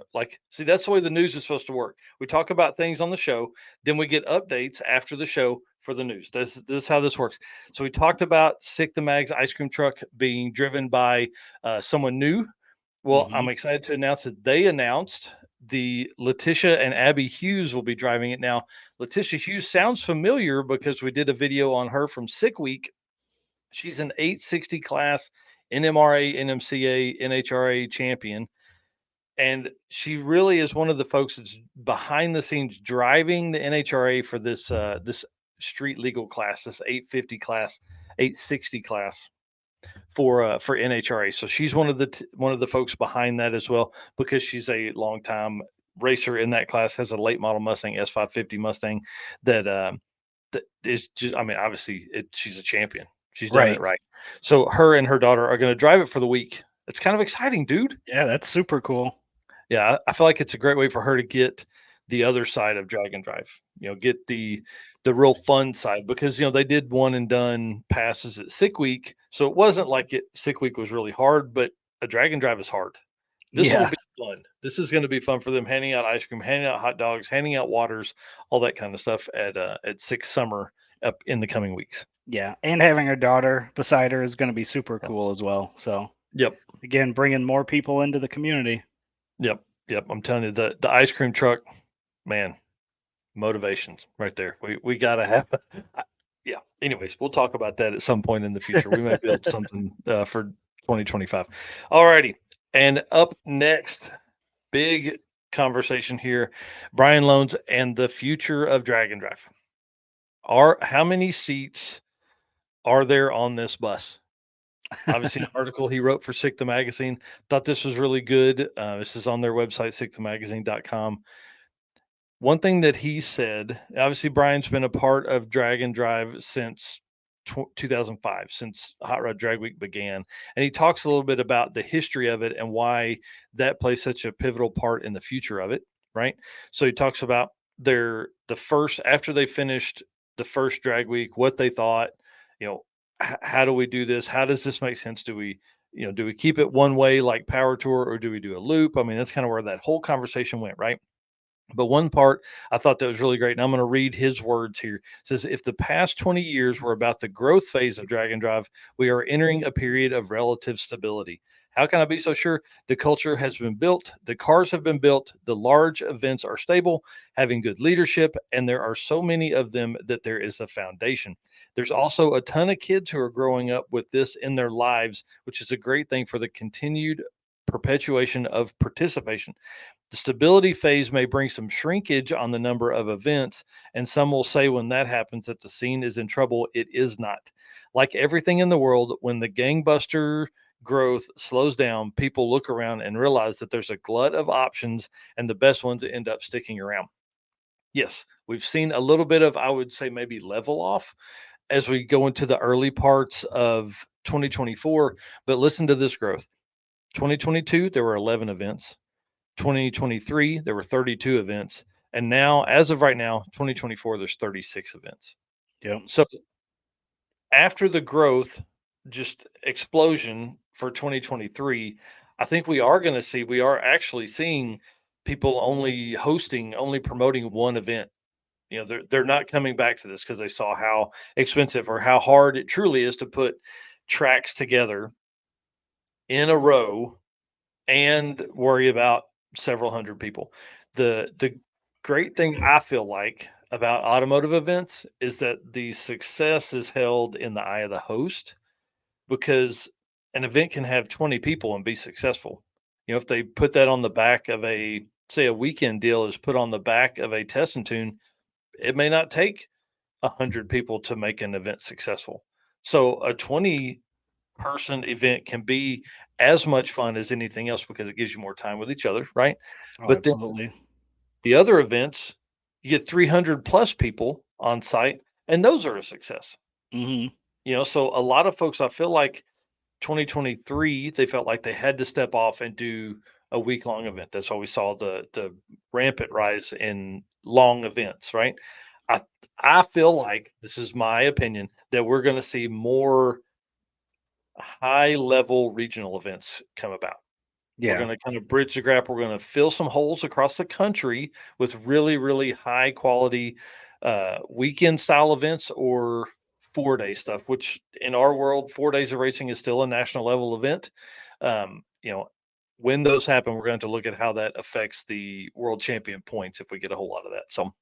see, that's the way the news is supposed to work. We talk about things on the show, then we get updates after the show for the news. This is how this works. So we talked about Sick the Mags ice cream truck being driven by someone new. Well, Hmm. I'm excited to announce that they announced the Letitia and Abby Hughes will be driving it. Now, Letitia Hughes sounds familiar because we did a video on her from Sick Week. She's an 860 class NMRA, NMCA, NHRA champion. And she really is one of the folks that's behind the scenes driving the NHRA for this street legal class, this 850 class, 860 class for NHRA. So she's one of the folks behind that as well, because she's a longtime racer in that class. Has a late model Mustang, S550 Mustang that that is just, I mean, obviously she's a champion. She's done it Right. right. So her and her daughter are going to drive it for the week. It's kind of exciting, dude. Yeah, that's super cool. Yeah, I feel like it's a great way for her to get the other side of drag and drive. Get the real fun side, because they did one and done passes at Sick Week, so it wasn't like Sick Week was really hard, but a drag and drive is hard. This will Yeah. be fun. This is going to be fun for them, handing out ice cream, handing out hot dogs, handing out waters, all that kind of stuff at Six Summer up in the coming weeks. Yeah. And having her daughter beside her is going to be super Yep. cool as well. So, Yep. again, bringing more people into the community. Yep. Yep. I'm telling you, the ice cream truck, man, motivations right there. We gotta have. Yeah. Anyways, we'll talk about that at some point in the future. We might build something for 2025. All righty. And up next, big conversation here: Brian Loans and the future of Drag and Drive. How many seats are there on this bus? Obviously, an article he wrote for Sick the Magazine. Thought this was really good. This is on their website, sickthemagazine.com. One thing that he said, obviously, Brian's been a part of Drag and Drive since 2005, since Hot Rod Drag Week began. And he talks a little bit about the history of it and why that plays such a pivotal part in the future of it, right? So he talks about after they finished the first Drag Week, what they thought, how do we do this? How does this make sense? Do we keep it one way like Power Tour, or do we do a loop? I mean, that's kind of where that whole conversation went, right? But one part I thought that was really great, and I'm going to read his words here. It says, if the past 20 years were about the growth phase of Drag and Drive, we are entering a period of relative stability. How can I be so sure? The culture has been built, the cars have been built, the large events are stable, having good leadership, and there are so many of them that there is a foundation. There's also a ton of kids who are growing up with this in their lives, which is a great thing for the continued perpetuation of participation. The stability phase may bring some shrinkage on the number of events, and some will say when that happens that the scene is in trouble. It is not. Like everything in the world, when the gangbuster growth slows down, people look around and realize that there's a glut of options, and the best ones end up sticking around. Yes, we've seen a little bit of, I would say, maybe level off as we go into the early parts of 2024, but listen to this growth. 2022, there were 11 events. 2023, there were 32 events. And now, as of right now, 2024, there's 36 events. Yep. So after the growth, just explosion for 2023, I think we are actually seeing people only promoting one event. You know, they're not coming back to this because they saw how expensive or how hard it truly is to put tracks together in a row and worry about several hundred people. The great thing I feel like about automotive events is that the success is held in the eye of the host, because an event can have 20 people and be successful. You know, if they put that on the back of a, say, a weekend deal is put on the back of a test and tune, it may not take 100 people to make an event successful. So a 20-person event can be as much fun as anything else because it gives you more time with each other, right? Oh, But then absolutely. the other events, you get 300 plus people on site, and those are a success. Hmm. You know, so a lot of folks, I feel like 2023, they felt like they had to step off and do a week-long event. That's why we saw the rampant rise in long events, right? I I feel like, this is my opinion, that we're gonna see more high-level regional events come about. We're Yeah. gonna kind of bridge the gap. We're gonna fill some holes across the country with really, really high quality weekend style events or 4 day stuff, which in our world, 4 days of racing is still a national level event. You know, when those happen, we're going to look at how that affects the world champion points if we get a whole lot of that. So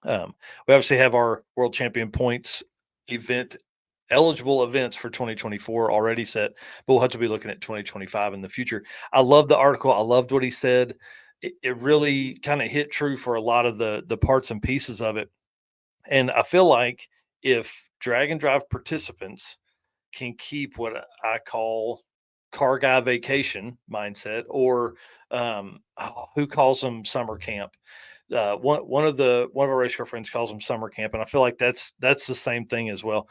um, we obviously have our world champion points event eligible events for 2024 already set, but we'll have to be looking at 2025 in the future. I love the article. I loved what he said. It really kind of hit true for a lot of the parts and pieces of it. And I feel like if drag and drive participants can keep what I call car guy vacation mindset, or who calls them summer camp. One of our race car friends calls them summer camp, and I feel like that's the same thing as well.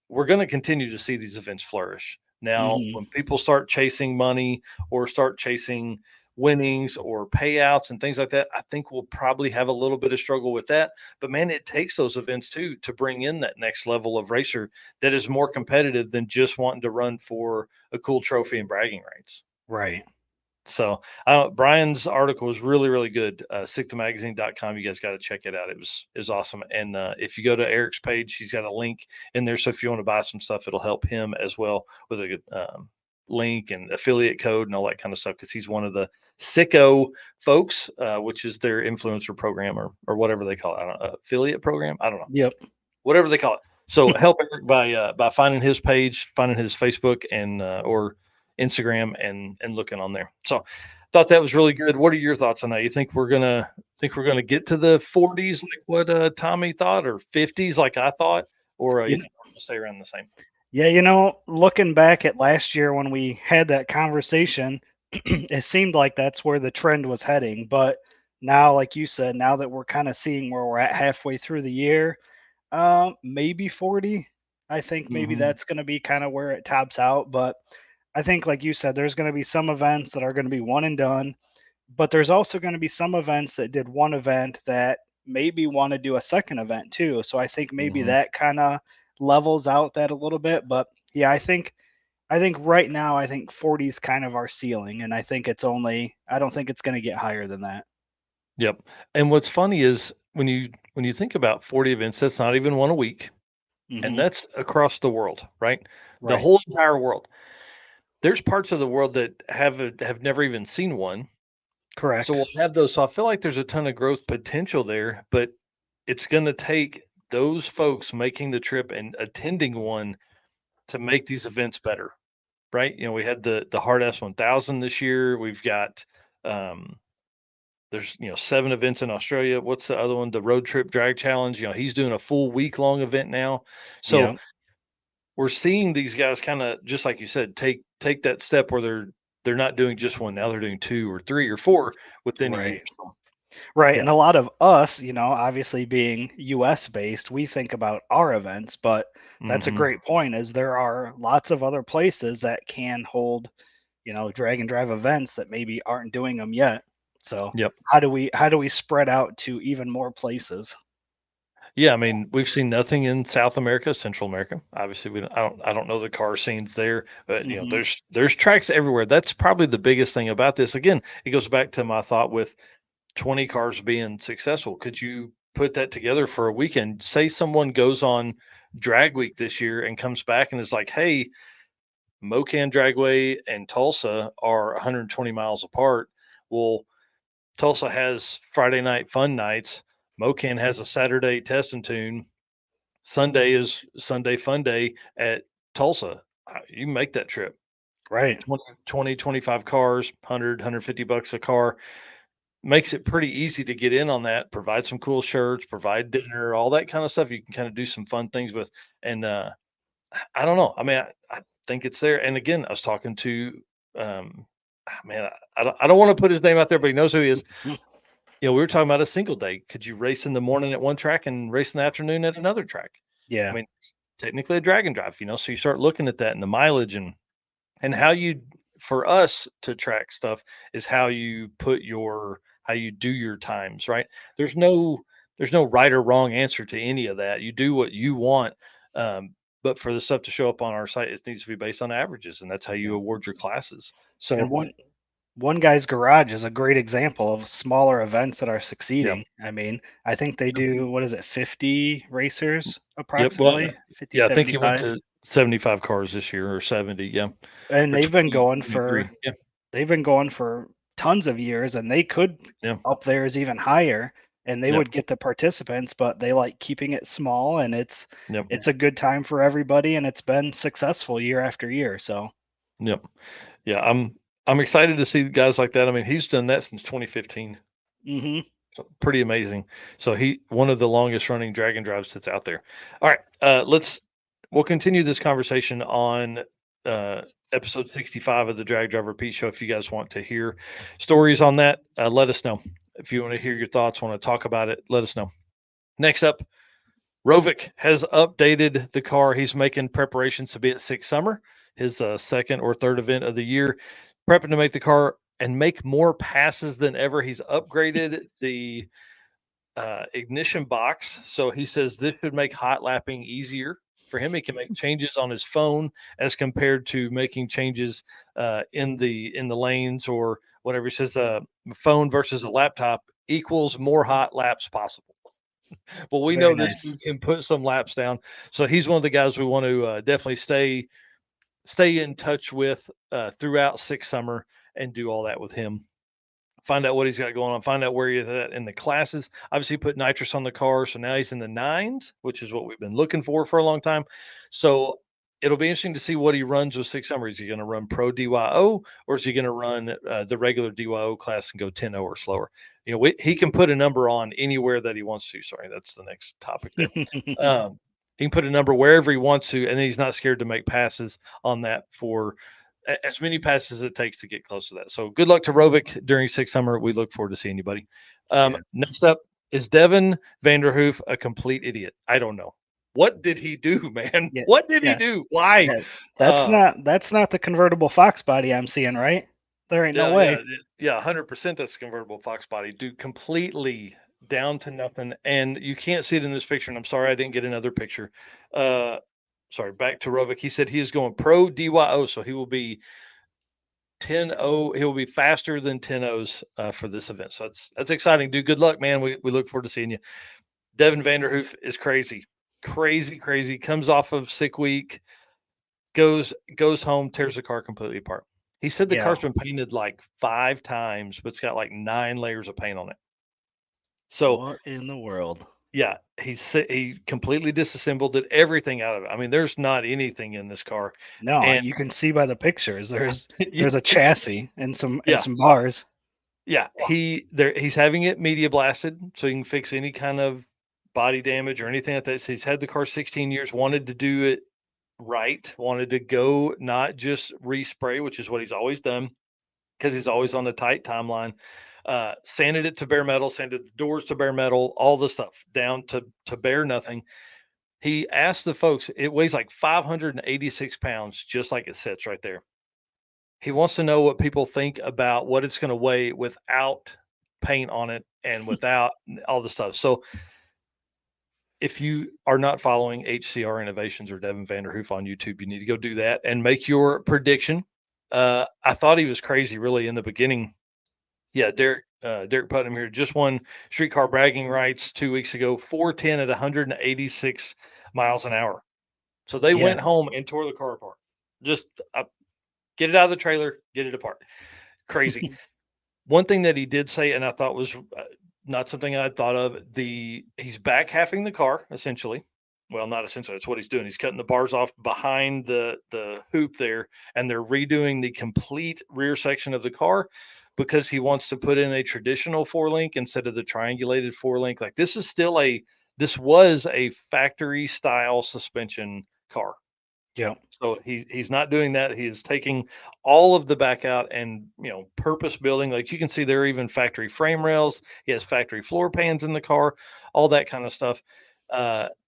We're going to continue to see these events flourish. Now, Hmm. when people start chasing money or start chasing winnings or payouts and things like that, I think we'll probably have a little bit of struggle with that. But man, it takes those events too to bring in that next level of racer that is more competitive than just wanting to run for a cool trophy and bragging rights. Right. So Brian's article was really, really good. SickToMagazine.com. You guys got to check it out. It was awesome. And if you go to Eric's page, he's got a link in there. So if you want to buy some stuff, it'll help him as well with a good link and affiliate code and all that kind of stuff, because he's one of the sicko folks, which is their influencer program, or whatever they call it. I don't know, affiliate program. I don't know, Yep. whatever they call it. So help Eric by finding his page, finding his Facebook and or Instagram, and looking on there. So thought that was really good. What are your thoughts on that? You think we're gonna get to the 40s like what Tommy thought, or 50s like I thought, or you You, think we're gonna stay around the same? yeah, looking back at last year when we had that conversation, it seemed like that's where the trend was heading. But now, like you said, now that we're kind of seeing where we're at halfway through the year, maybe 40. I think maybe Hmm. that's going to be kind of where it tops out. But I think, like you said, there's going to be some events that are going to be one and done. But there's also going to be some events that did one event that maybe want to do a second event too. So I think maybe Hmm. that kind of levels out that a little bit. But yeah, I think right now I think 40 is kind of our ceiling, and I don't think it's going to get higher than that. Yep. And what's funny is when you think about 40 events, that's not even one a week, and Hmm. that's across the world, right? The Right. whole entire world. There's parts of the world that have never even seen one. So Correct. we'll have those. So I feel like there's a ton of growth potential there, but it's going to take those folks making the trip and attending one to make these events better, right? You know, we had the Hard S 1000 this year. We've got um, there's 7 events in Australia. What's the other one? The Road Trip Drag Challenge. You know, he's doing a full week long event now. So Yeah. we're seeing these guys kind of, just like you said, take that step where they're not doing just one. Now they're doing 2 or 3 or 4 within a year. Right. So, Right. yeah. And a lot of us, obviously being US based, we think about our events, but that's a Hmm. great point is there are lots of other places that can hold, drag and drive events that maybe aren't doing them yet. So Yep. how do we spread out to even more places? Yeah, I mean, we've seen nothing in South America, Central America. Obviously, I don't know the car scenes there, but Hmm. there's tracks everywhere. That's probably the biggest thing about this. Again, it goes back to my thought with 20 cars being successful. Could you put that together for a weekend? Say someone goes on drag week this year and comes back and is like, "Hey, Mocan Dragway and Tulsa are 120 miles apart." Well, Tulsa has Friday night fun nights. Mocan has a Saturday test and tune. Sunday is Sunday fun day at Tulsa. You can make that trip. Right. 25 cars, 100, $150 a car. Makes it pretty easy to get in on that. Provide some cool shirts, provide dinner, all that kind of stuff. You can kind of do some fun things with. And I don't know. I mean, I think it's there. And again, I was talking to, man, I don't want to put his name out there, but he knows who he is. Mhm. We were talking about a single day. Could you race in the morning at one track and race in the afternoon at another track? I Yeah. mean, it's technically a drag and drive, so you start looking at that and the mileage and how you for us to track stuff is how you do your times, right? There's no there's no right or wrong answer to any of that. You do what you want. But for the stuff to show up on our site, it needs to be based on averages, and that's how Yeah. you award your classes. And So one guy's garage is a great example of smaller events that are yeah. succeeding. I mean, I think they do, what is it, 50 racers Yep. Well, approximately, 50, yeah, I think he went 75. to 75 cars this year or 70, yeah. And Or they've been 20, going 23. for Yeah. they've been going for tons of years, and they could Yeah. up theirs even higher, and they Yep. would get the participants, but they like keeping it small, and Yep. it's a good time for everybody, and it's been successful year after year. So, Yep. Yeah, I'm excited to see guys like that. I mean, he's done that since 2015. hmm So pretty amazing. So he one of the longest running drag and drives that's out there. All right, we'll continue this conversation on uh, episode 65 of the Drag Drive Repeat Show. If you guys want to hear stories on that, let us know. If you want to hear your thoughts, want to talk about it, let us know. Next up, Rovic has updated the car. He's making preparations to be at Six Summer, his second or third event of the year, prepping to make the car and make more passes than ever. He's upgraded the ignition box. So he says this should make hot lapping easier for him. He can make changes on his phone as compared to making changes in the lanes or whatever. He says phone versus a laptop equals more hot laps possible. Well, we very know this nice. dude can put some laps down. So he's one of the guys we want to definitely stay in touch with throughout Six Summer and do all that with him. Find out what he's got going on. Find out where he's at in the classes. Obviously, put nitrous on the car, so now he's in the nines, which is what we've been looking for a long time. So it'll be interesting to see what he runs with Six Summer. Is he going to run Pro DYO or is he going to run the regular DYO class and go 10-0 or slower? He can put a number on anywhere that he wants to. Sorry, that's the next topic there. Um, he can put a number wherever he wants to, and then he's not scared to make passes on that for as many passes as it takes to get close to that. So good luck to Rovic during Six Summer. We look forward to seeing you, buddy. Yeah. Next up is Devin Vanderhoof, a complete idiot. I don't know. What did he do, man? Yeah. What did he Yeah. do? Why? Yeah. That's Uh, not the convertible Fox body I'm seeing, right? There ain't no yeah, way. yeah, 100%. That's convertible Fox body, dude. Completely down to nothing, and you can't see it in this picture. And I'm sorry I didn't get another picture. Uh, sorry, back to Rovic. He said he is going pro DYO, so he will be 10-0. He'll be faster than 10-0s for this event. So that's exciting, dude. Good luck, man. We look forward to seeing you. Devin Vanderhoof is crazy, crazy, crazy. Comes off of sick week, goes home, tears the car completely apart. He said the Yeah. car's been painted like 5 times, but it's got like 9 layers of paint on it. So What in the world? yeah, he completely disassembled it, everything out of it. I mean, there's not anything in this car, No, and you can see by the pictures. There's a chassis and yeah, some bars. yeah, he's having it media blasted, so he can fix any kind of body damage or anything like that. So he's had the car 16 years, wanted to do it right, wanted to go not just respray, which is what he's always done because he's always on a tight timeline. Sanded it to bare metal, sanded the doors to bare metal, all the stuff down to bare nothing. He asked the folks, it weighs like 586 pounds, just like it sits right there. He wants to know what people think about what it's going to weigh without paint on it and without all the stuff. So if you are not following HCR Innovations or Devin Vanderhoof on YouTube, you need to go do that and make your prediction. I thought he was crazy really in the beginning. Yeah, Derek Putnam here just won streetcar bragging rights 2 weeks ago, 410 at 186 miles an hour. So they Yeah. went home and tore the car apart. Just get it out of the trailer, get it apart. Crazy. One thing that he did say, and I thought was not something I'd thought of, he's back halving the car essentially. Well, not essentially. That's what he's doing. He's cutting the bars off behind the hoop there, and they're redoing the complete rear section of the car because he wants to put in a traditional four link instead of the triangulated four link. Like this was a factory style suspension car. Yeah. So he's not doing that. He is taking all of the back out and purpose building. Like you can see, there are even factory frame rails. He has factory floor pans in the car, all that kind of stuff.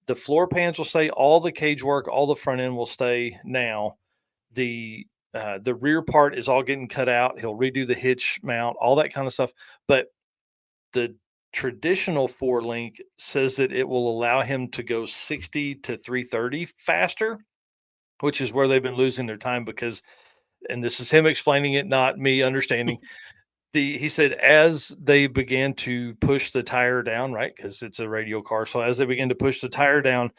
The floor pans will stay. All the cage work, all the front end will stay. Now the rear part is all getting cut out. He'll redo the hitch mount, all that kind of stuff. But the traditional four link says that it will allow him to go 60 to 330 faster, which is where they've been losing their time because, and this is him explaining it, not me understanding. He said as they began to push the tire down, right? Because it's a radial car. So as they began to push the tire down,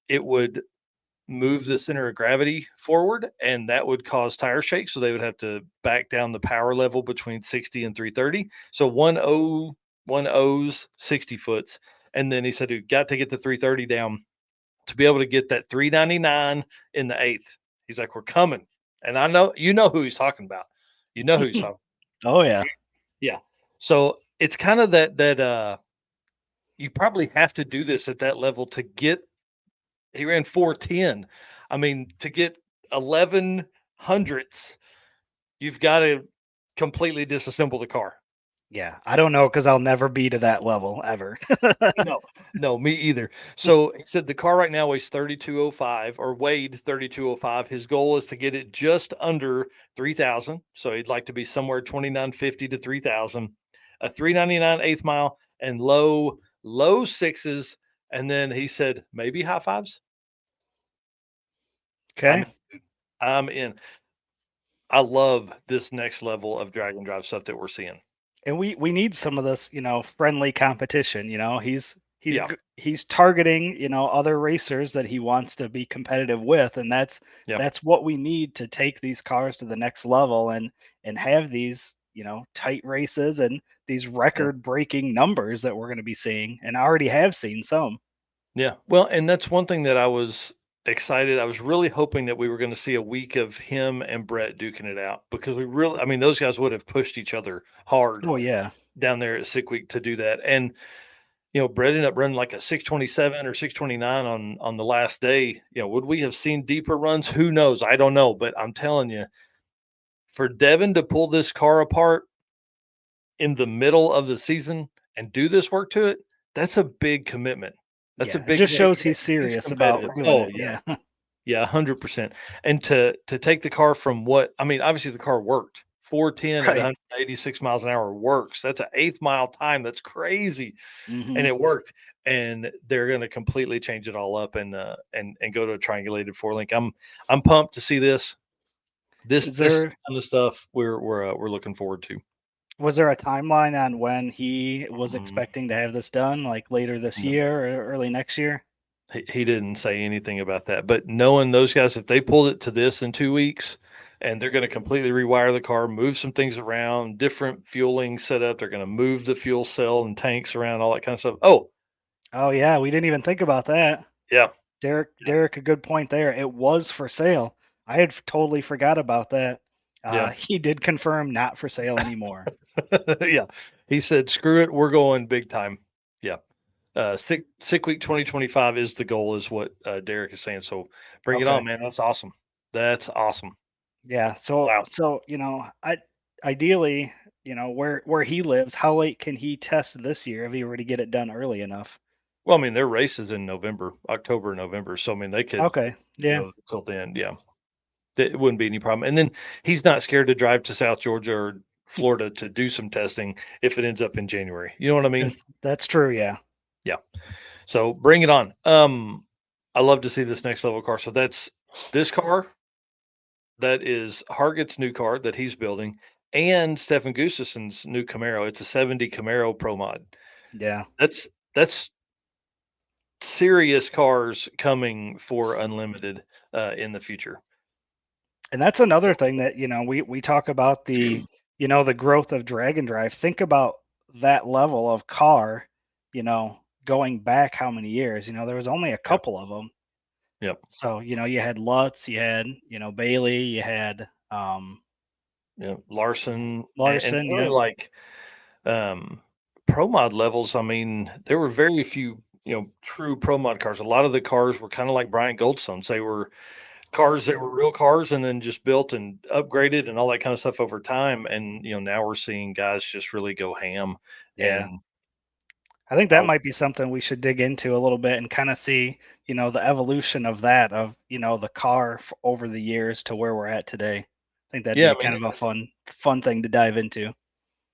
it would move the center of gravity forward and that would cause tire shake. So they would have to back down the power level between 60 and 330. So one O's 60 foots. And then he said he got to get the 330 down to be able to get that 399 in the eighth. He's like, we're coming. And I know, who he's talking about. You know who he's talking. Oh yeah. Yeah. So it's kind of that you probably have to do this at that level to get, he ran 410. I mean, to get 11 hundredths, you've got to completely disassemble the car. Yeah. I don't know because I'll never be to that level ever. No, no, me either. So he said the car right now weighs 3205 or weighed 3205. His goal is to get it just under 3,000. So he'd like to be somewhere 2950 to 3,000, a 399 eighth mile, and low sixes. And then he said maybe high fives. I'm Okay. I'm in. I love this next level of drag and drive stuff that we're seeing. And we need some of this, friendly competition. Yeah, He's targeting, other racers that he wants to be competitive with, and yeah, that's what we need to take these cars to the next level and have these, tight races and these yeah. record-breaking numbers that we're going to be seeing, and I already have seen some. Yeah. Well, and that's one thing that I was excited. I was really hoping that we were going to see a week of him and Brett duking it out because I mean, those guys would have pushed each other hard Oh yeah. down there at Sick Week to do that. And, Brett ended up running like a 627 or 629 on the last day. Would we have seen deeper runs? Who knows? I don't know. But I'm telling you, for Devin to pull this car apart in the middle of the season and do this work to it, that's a big commitment. That's a Yeah, it big just commitment. shows he's He's serious competitive. about doing Oh it. yeah. Yeah. Yeah, 100%. And to take the car from what I mean, obviously the car worked. 410 at Right. 186 miles an hour works. That's an eighth mile time. That's crazy. And Hmm. it worked. And they're going to completely change it all up and go to a triangulated four link. I'm pumped to see this. Is This there kind of stuff we're looking forward to. Was there a timeline on when he was Mm, expecting to have this done, like later this no. year or early next year? He didn't say anything about that. But knowing those guys, if they pulled it to this in 2 weeks and they're going to completely rewire the car, move some things around, different fueling setup, they're going to move the fuel cell and tanks around, all that kind of stuff. Oh, Oh yeah, we didn't even think about that. yeah. Yeah. Derek, a good point there. It was for sale. I had totally forgot about that. Yeah. He did confirm not for sale anymore. Yeah. He said, screw it. We're going big time. Yeah. Sick week 2025 is the goal, is what Derek is saying. So bring it on, Okay. man. That's awesome. That's awesome. Yeah. So Wow. so I ideally, where he lives, how late can he test this year if he were to get it done early enough? Well, I mean, their race is in November, October, November. So, I mean, they could Okay. Yeah. go till then. Yeah. It wouldn't be any problem. And then he's not scared to drive to South Georgia or Florida to do some testing if it ends up in January. You know what I mean? That's true. Yeah. Yeah. So bring it on. I love to see this next level car. So that's this car. That is Harget's new car that he's building, and Stefan Gustafson's new Camaro. It's a 70 Camaro Pro Mod. Yeah. That's serious cars coming for Unlimited in the future. And that's another thing that, we talk about the growth of Drag and Drive. Think about that level of car, going back how many years? There was only a Yeah. couple of them. Yep. So, you had Lutz, you had, Bailey, you had Yeah. Larson and Larson. really Yep. like pro mod levels. I mean, there were very few, true pro mod cars. A lot of the cars were kind of like Bryant Goldstone's. They were cars that were real cars and then just built and upgraded and all that kind of stuff over time. And now we're seeing guys just really go ham. Yeah. And I think that I, might be something we should dig into a little bit and kind of see, the evolution of that, of, the car over the years to where we're at today. I think that'd yeah, be I mean, kind of a fun thing to dive into.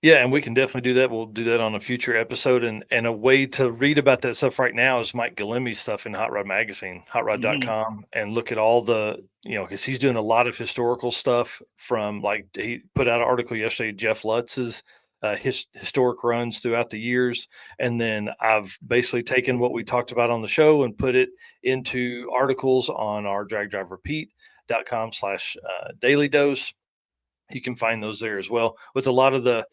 yeah, and we can definitely do that. We'll do that on a future episode. And a way to read about that stuff right now is Mike Galimi's stuff in Hot Rod Magazine, Hmm. hotrod.com, and look at all the, because he's doing a lot of historical stuff from like he put out an article yesterday, Jeff Lutz's historic runs throughout the years. And then I've basically taken what we talked about on the show and put it into articles on our dragdriverepeat.com/daily dose. You can find those there as well with a lot of the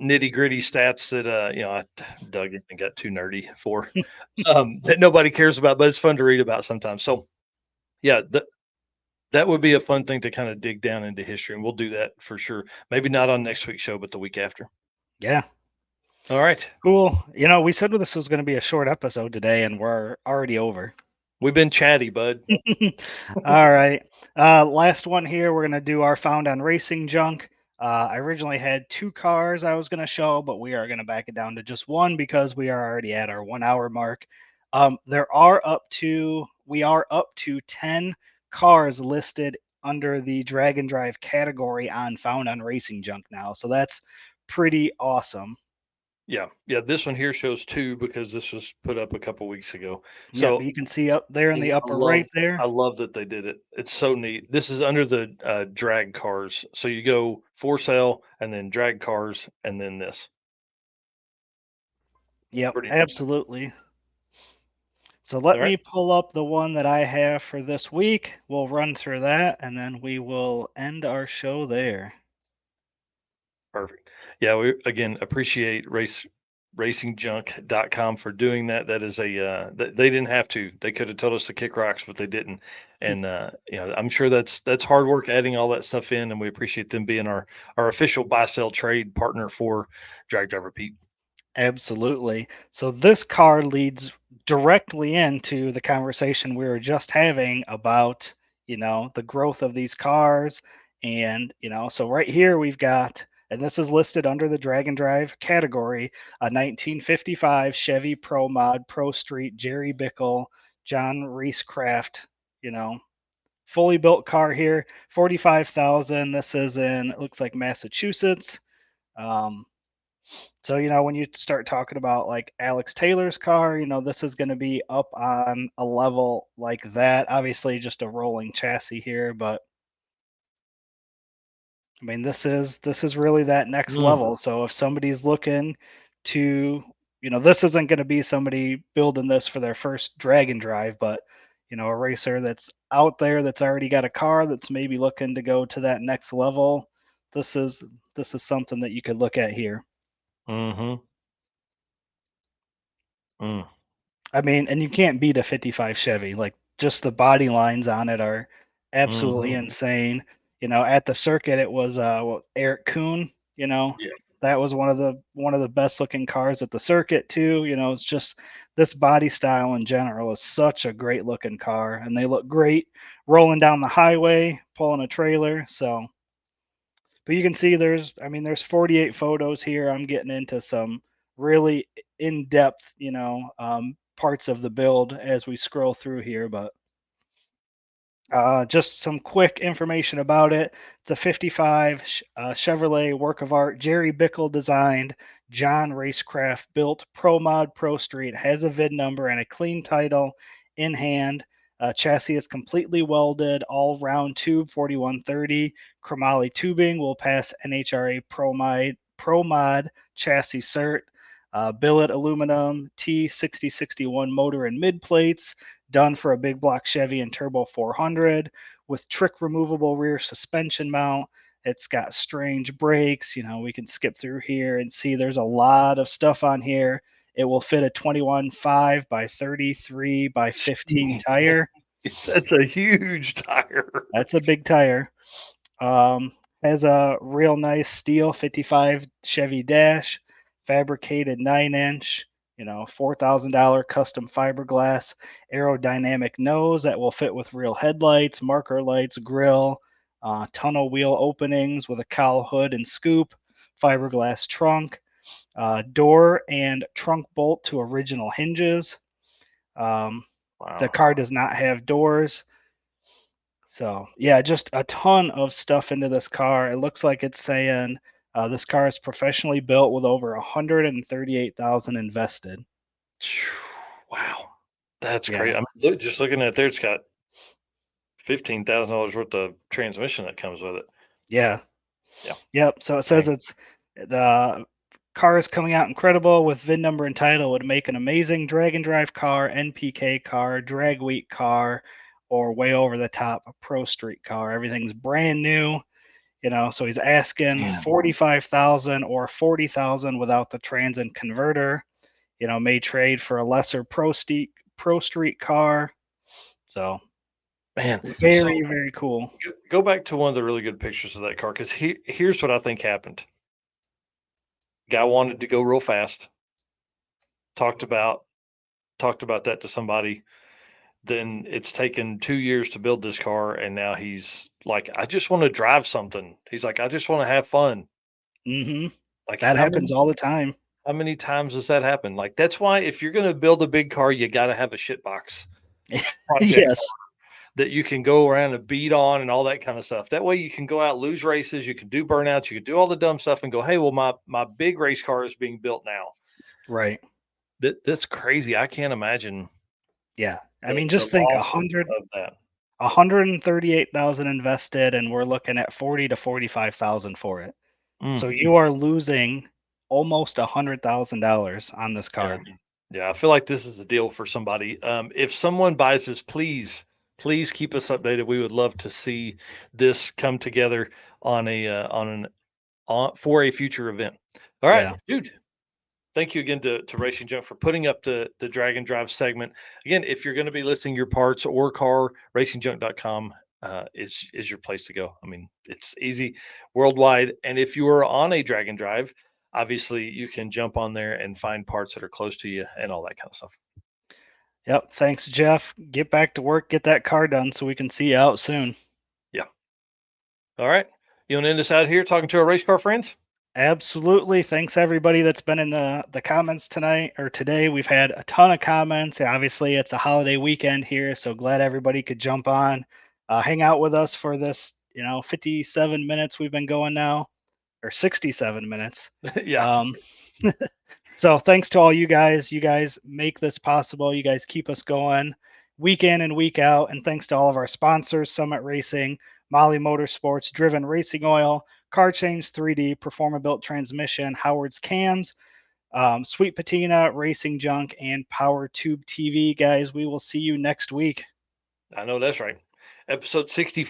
nitty gritty stats that I dug in and got too nerdy for that nobody cares about, but it's fun to read about sometimes. So yeah, that would be a fun thing to kind of dig down into history, and we'll do that for sure. Maybe not on next week's show, but the week after. Yeah. All right, Cool. We said this was going to be a short episode today, and we're already over. we've been chatty, bud. All right. Last one here. We're going to do our Found on Racing Junk. I originally had two cars I was going to show, but we are going to back it down to just one because we are already at our 1 hour mark. We are up to 10 cars listed under the Drag and Drive category on Found on Racing Junk now. So that's pretty awesome. Yeah. This one here shows two because this was put up a couple weeks ago. Yep, So you can see up there in the I upper right love there. I love that they did it. It's so neat. This is under the drag cars. So you go for sale and then drag cars and then this. Yep, Pretty neat. absolutely. So All let right. me pull up the one that I have for this week. We'll run through that and then we will end our show there. Perfect. Yeah, we again appreciate racingjunk.com for doing that. That is they didn't have to. They could have told us to kick rocks, but they didn't. And I'm sure that's hard work adding all that stuff in, and we appreciate them being our official buy sell trade partner for Drag Driver Pete. Absolutely. So this car leads directly into the conversation we were just having about, the growth of these cars. And, so right here we've got, and this is listed under the Drag and Drive category, a 1955 Chevy Pro Mod Pro Street Jerry Bickle John Reesecraft, you know, fully built car here, 45,000. This is in, it looks like Massachusetts. Um, so, when you start talking about like Alex Taylor's car, this is going to be up on a level like that. Obviously, just a rolling chassis here, but I mean, this is really that next Mm, level. So if somebody's looking to, this isn't going to be somebody building this for their first drag and drive, but a racer that's out there that's already got a car that's maybe looking to go to that next level. This is this is something that you could look at here. mm-hmm. Mm, I mean, and you can't beat a 55 Chevy. Like just the body lines on it are absolutely mm-hmm. insane. At the circuit it was Eric Kuhn, Yeah. that was one of the best looking cars at the circuit too. It's just this body style in general is such a great looking car and they look great rolling down the highway, pulling a trailer. So but you can see there's 48 photos here. I'm getting into some really in-depth, parts of the build as we scroll through here. But Just some quick information about it. It's a 55 Chevrolet work of art, Jerry Bickle designed, John Racecraft built, Pro Mod Pro Street, has a VIN number and a clean title in hand. Chassis is completely welded, all round tube 4130. Chromoly tubing will pass NHRA Pro Mod chassis cert. Billet aluminum T6061 motor and mid plates, done for a big block Chevy and Turbo 400 with trick removable rear suspension mount. It's got strange brakes. We can skip through here and see there's a lot of stuff on here. It will fit a 21.5 by 33 by 15 tire. That's a huge tire. That's a big tire. Has a real nice steel 55 Chevy dash, fabricated 9-inch, $4,000 custom fiberglass aerodynamic nose that will fit with real headlights, marker lights, grill, tunnel wheel openings with a cowl hood and scoop, fiberglass trunk, door and trunk bolt to original hinges. The Wow. car does not have doors. So yeah, just a ton of stuff into this car. It looks like it's saying this car is professionally built with over 138,000 invested. Wow. That's Yeah, crazy. I mean, just looking at there, it's got $15,000 worth of transmission that comes with it. yeah, Yeah. yep. So it says Dang. it's the car is coming out incredible with VIN number and title. Would make an amazing drag and drive car, NPK car, drag week car, or way over the top a pro street car. Everything's brand new. So he's asking Man. 45,000 or 40,000 without the trans and converter. May trade for a lesser pro street car. So Man. So very, very cool. go back to one of the really good pictures of that car because here's what I think happened. Guy wanted to go real fast. Talked about that to somebody. Then it's taken 2 years to build this car, and now he's like, I just want to drive something. He's like, I just want to have fun. Hmm. Like That happens all the time. how many times does that happen? Like that's why if you're gonna build a big car, you gotta have a shitbox project Yes. that you can go around and beat on and all that kind of stuff. That way you can go out, lose races, you can do burnouts, you can do all the dumb stuff and go, hey, well, my big race car is being built now. Right. That's crazy. I can't imagine Yeah. I the mean, the just think loss of that. 138,000 invested, and we're looking at 40 to 45,000 for it. Mm, So you are losing almost $100,000 on this yeah. car. Yeah. I feel like this is a deal for somebody. If someone buys this, please keep us updated. We would love to see this come together on for a future event. All right, Yeah. dude. Thank you again to Racing Junk for putting up the drag and drive segment. Again, if you're going to be listing your parts or car, racingjunk.com is your place to go. I mean, it's easy worldwide. And if you are on a drag and drive, obviously you can jump on there and find parts that are close to you and all that kind of stuff. Yep. Thanks, Jeff. Get back to work, get that car done so we can see you out soon. Yeah. All right. You want to end us out here talking to our race car friends? Absolutely. Thanks everybody that's been in the comments tonight or today. We've had a ton of comments. Obviously, it's a holiday weekend here, so glad everybody could jump on, hang out with us for this, 57 minutes we've been going now, or 67 minutes. Yeah. Um, so thanks to all you guys. You guys make this possible. You guys keep us going week in and week out. And thanks to all of our sponsors, Summit Racing, Molly Motorsports, Driven Racing Oil, Car Change 3D, Performa Built Transmission, Howard's Cams, Sweet Patina, Racing Junk, and Power Tube TV. Guys, we will see you next week. I know that's right. Episode 65.